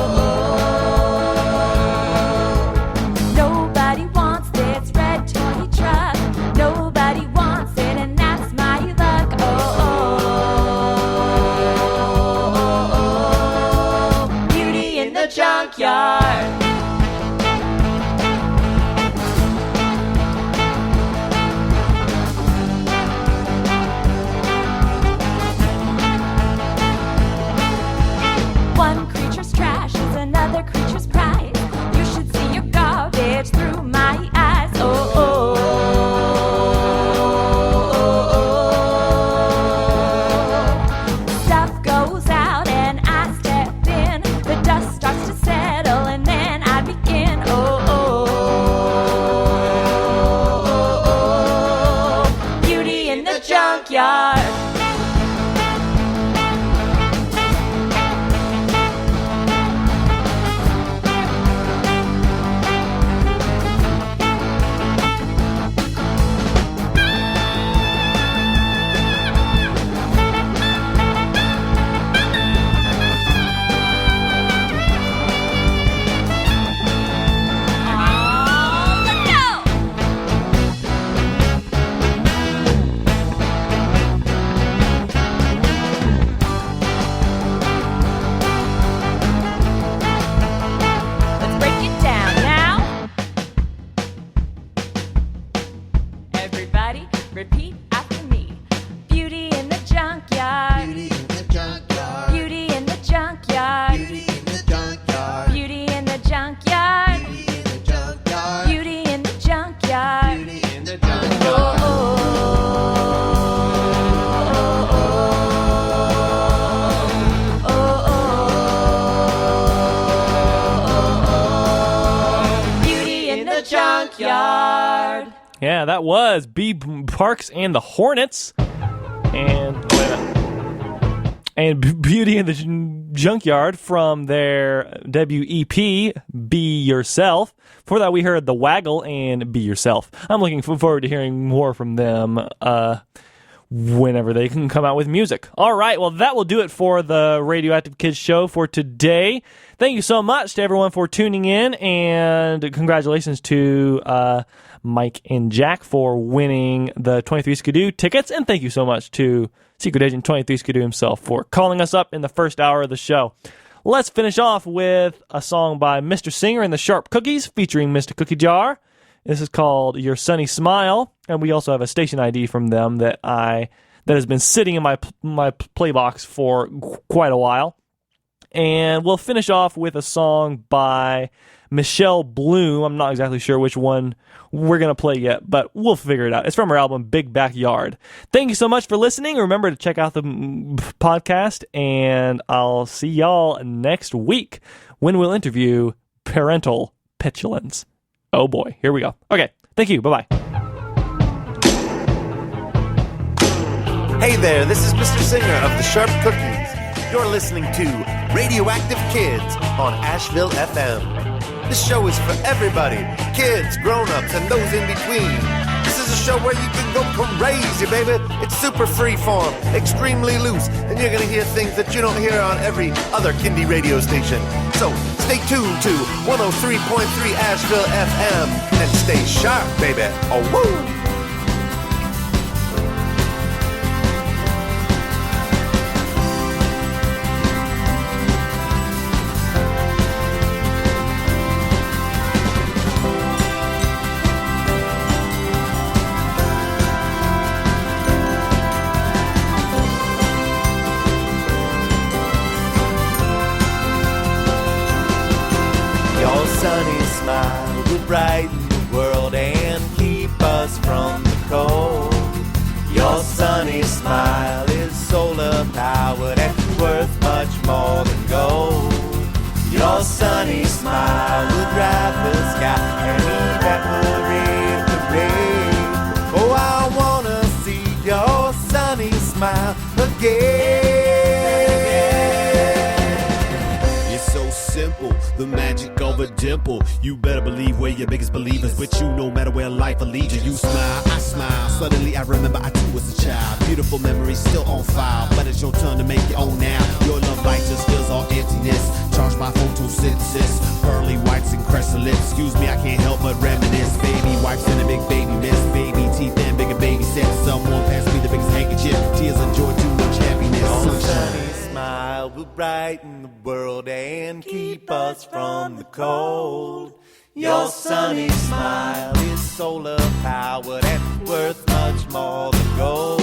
oh. Nobody wants this red toy truck. Nobody wants it, and that's my luck. Oh, oh, oh, oh. Beauty in the junkyard. One creature's trash is another creature's prize. You should see your garbage through my eyes. Oh, oh, oh, oh. Stuff goes out and I step in. The dust starts to settle and then I begin. Oh, oh, oh, oh. Beauty in the junkyard. junkyard. Yeah, that was B. Parks and the Hornets. And Beauty in the Junkyard from their debut EP, Be Yourself. Before that, we heard The Waggle and Be Yourself. I'm looking forward to hearing more from them whenever they can come out with music. All right, well, that will do it for the Radioactive Kids show for today. Thank you so much to everyone for tuning in, and congratulations to Mike and Jack for winning the 23 Skidoo tickets, and thank you so much to Secret Agent 23 Skidoo himself for calling us up in the first hour of the show. Let's finish off with a song by Mr. Singer and the Sharp Cookies featuring Mr. Cookie Jar. This is called Your Sunny Smile, and we also have a station ID from them that has been sitting in my play box for quite a while. And we'll finish off with a song by Michelle Bloom. I'm not exactly sure which one we're going to play yet, but we'll figure it out. It's from her album Big Backyard. Thank you so much for listening. Remember to check out the podcast, and I'll see y'all next week when we'll interview Parental Petulance. Oh boy, here we go. Okay, thank you. Bye-bye. Hey there, this is Mr. Singer of the Sharp Cookies. You're listening to Radioactive Kids on Asheville FM. This show is for everybody, kids, grown-ups, and those in between. This is a show where you can go crazy, baby. It's super free-form, extremely loose, and you're going to hear things that you don't hear on every other kindy radio station. So stay tuned to 103.3 Asheville FM and stay sharp, baby. Oh, woo! Sunny smile would brighten the world and keep us from the cold. Your sunny smile is solar powered and worth much more than gold. Your sunny smile would drive the sky and evaporate the rain. Oh, I wanna see your sunny smile again. It's so simple, the magic of a dimple. You better believe we're your biggest believers. With you, no matter where life will lead you. You smile, I smile. Suddenly I remember I too was a child. Beautiful memories still on file, but it's your turn to make your own now. Your love light just fills all emptiness. Charged by photosynthesis, pearly whites and crescent lips. Excuse me, I can't help but reminisce. Baby wipes and a big baby mist. Baby teeth and bigger baby set. Someone pass me the biggest handkerchief. Tears and joy, too much happiness. Your sunny smile will brighten the world and keep us from the cold. Your sunny smile is solar powered and worth much more than gold.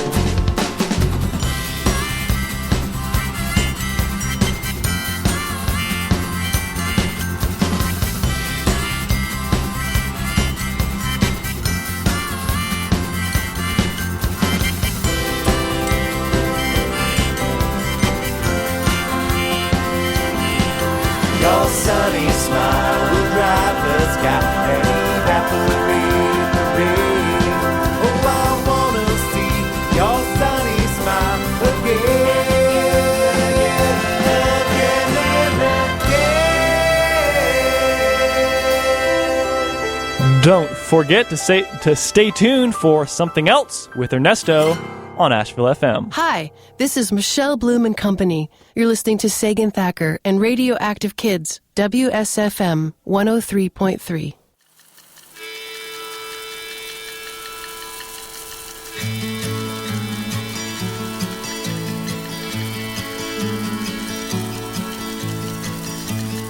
Your sunny smile will drive the sky and evaporate the rain. Oh, I wanna see your sunny smile again. Don't forget to stay tuned for Something Else with Ernesto on Asheville FM. Hi, this is Michelle Bloom and Company. You're listening to Sagan Thacker and Radioactive Kids, WSFM 103.3.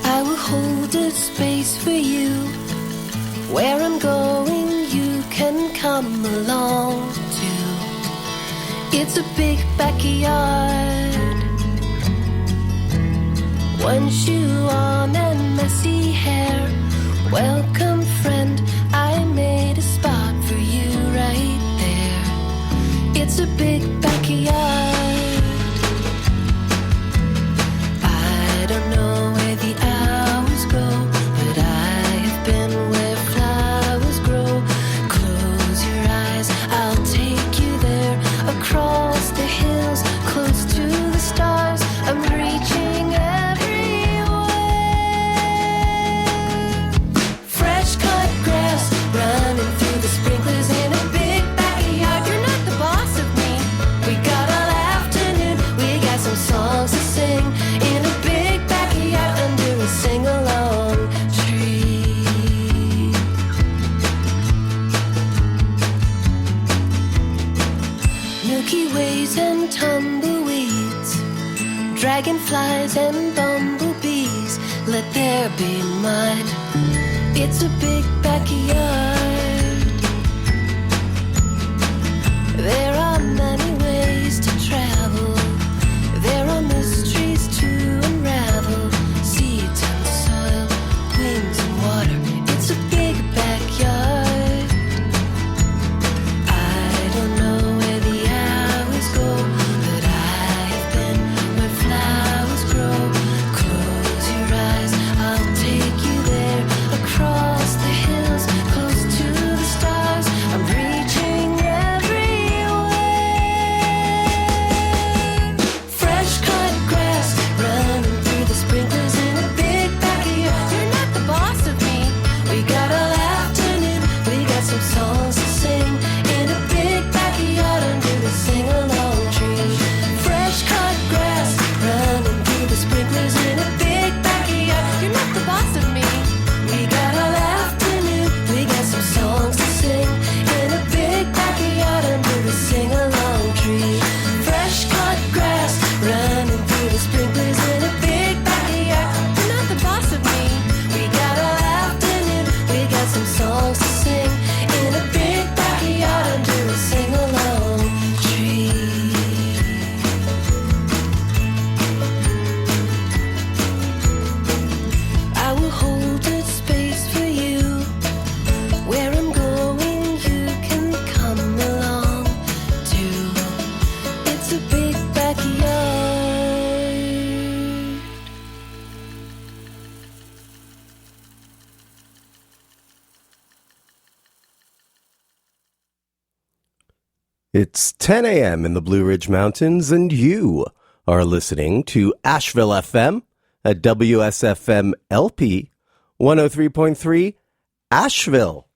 I will hold a space for you. Where I'm going, you can come along too. It's a big backyard, one shoe on and messy hair. Welcome, friend, I made a spot for you right there. It's a big backyard. I don't know where the hours go, but I have been where flowers grow. dragonflies and bumblebees, let there be mud. It's a big backyard. There are many ways to travel. There are mysteries to unravel. Seeds and soil, winds and water. It's a big backyard. I don't know where the hours go, but I have been where flowers grow. Close your eyes, I'll take you there. Across the hills, close to the stars. I'm reaching everywhere. Fresh cut grass running through the sprinklers in a big backyard. You're not the boss of me. We got all afternoon. We got some songs to sing in a big backyard under the sing-along tree. Fresh cut grass running through the sprinklers in a big backyard. You're not the boss of me. We got all afternoon. We got some songs to sing in a big backyard under the sing-along tree. Fresh cut grass running through the sprinklers in a big backyard. You're not the boss of me. We got all afternoon. We got some songs to sing in a big backyard under the sing-along tree. I will hold a space for you. Where I'm going, you can come along too. It's a big backyard. It's 10 a.m. in the Blue Ridge Mountains, and you are listening to Asheville FM at WSFM LP 103.3 Asheville.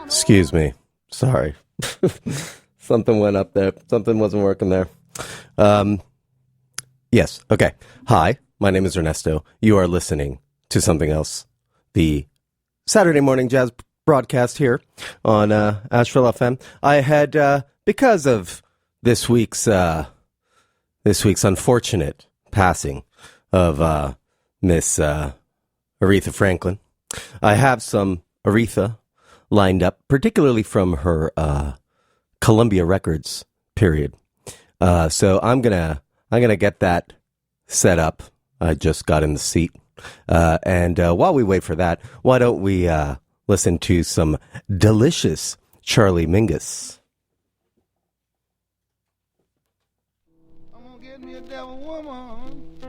Excuse me. Sorry. Something went up there. Something wasn't working there. Yes. Okay. Hi, my name is Ernesto. You are listening to something else. The Saturday morning jazz broadcast here on Asheville FM. I had, because of this week's unfortunate passing of Miss Aretha Franklin, I have some Aretha lined up, particularly from her Columbia Records period. So I'm gonna get that set up. I just got in the seat. And while we wait for that, why don't we listen to some delicious Charlie Mingus? Get me a devil woman.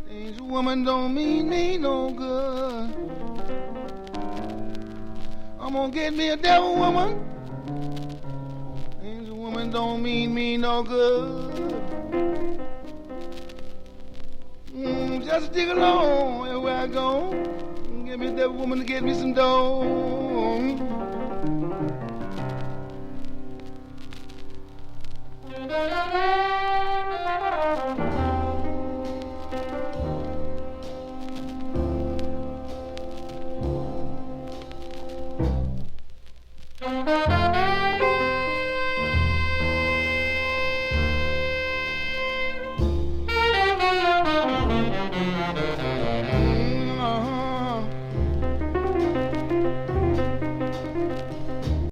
Angel woman don't mean me no good. I'm gonna get me a devil woman. Angel woman don't mean me no good. Just dig along everywhere I go. Get me a devil woman to get me some dough.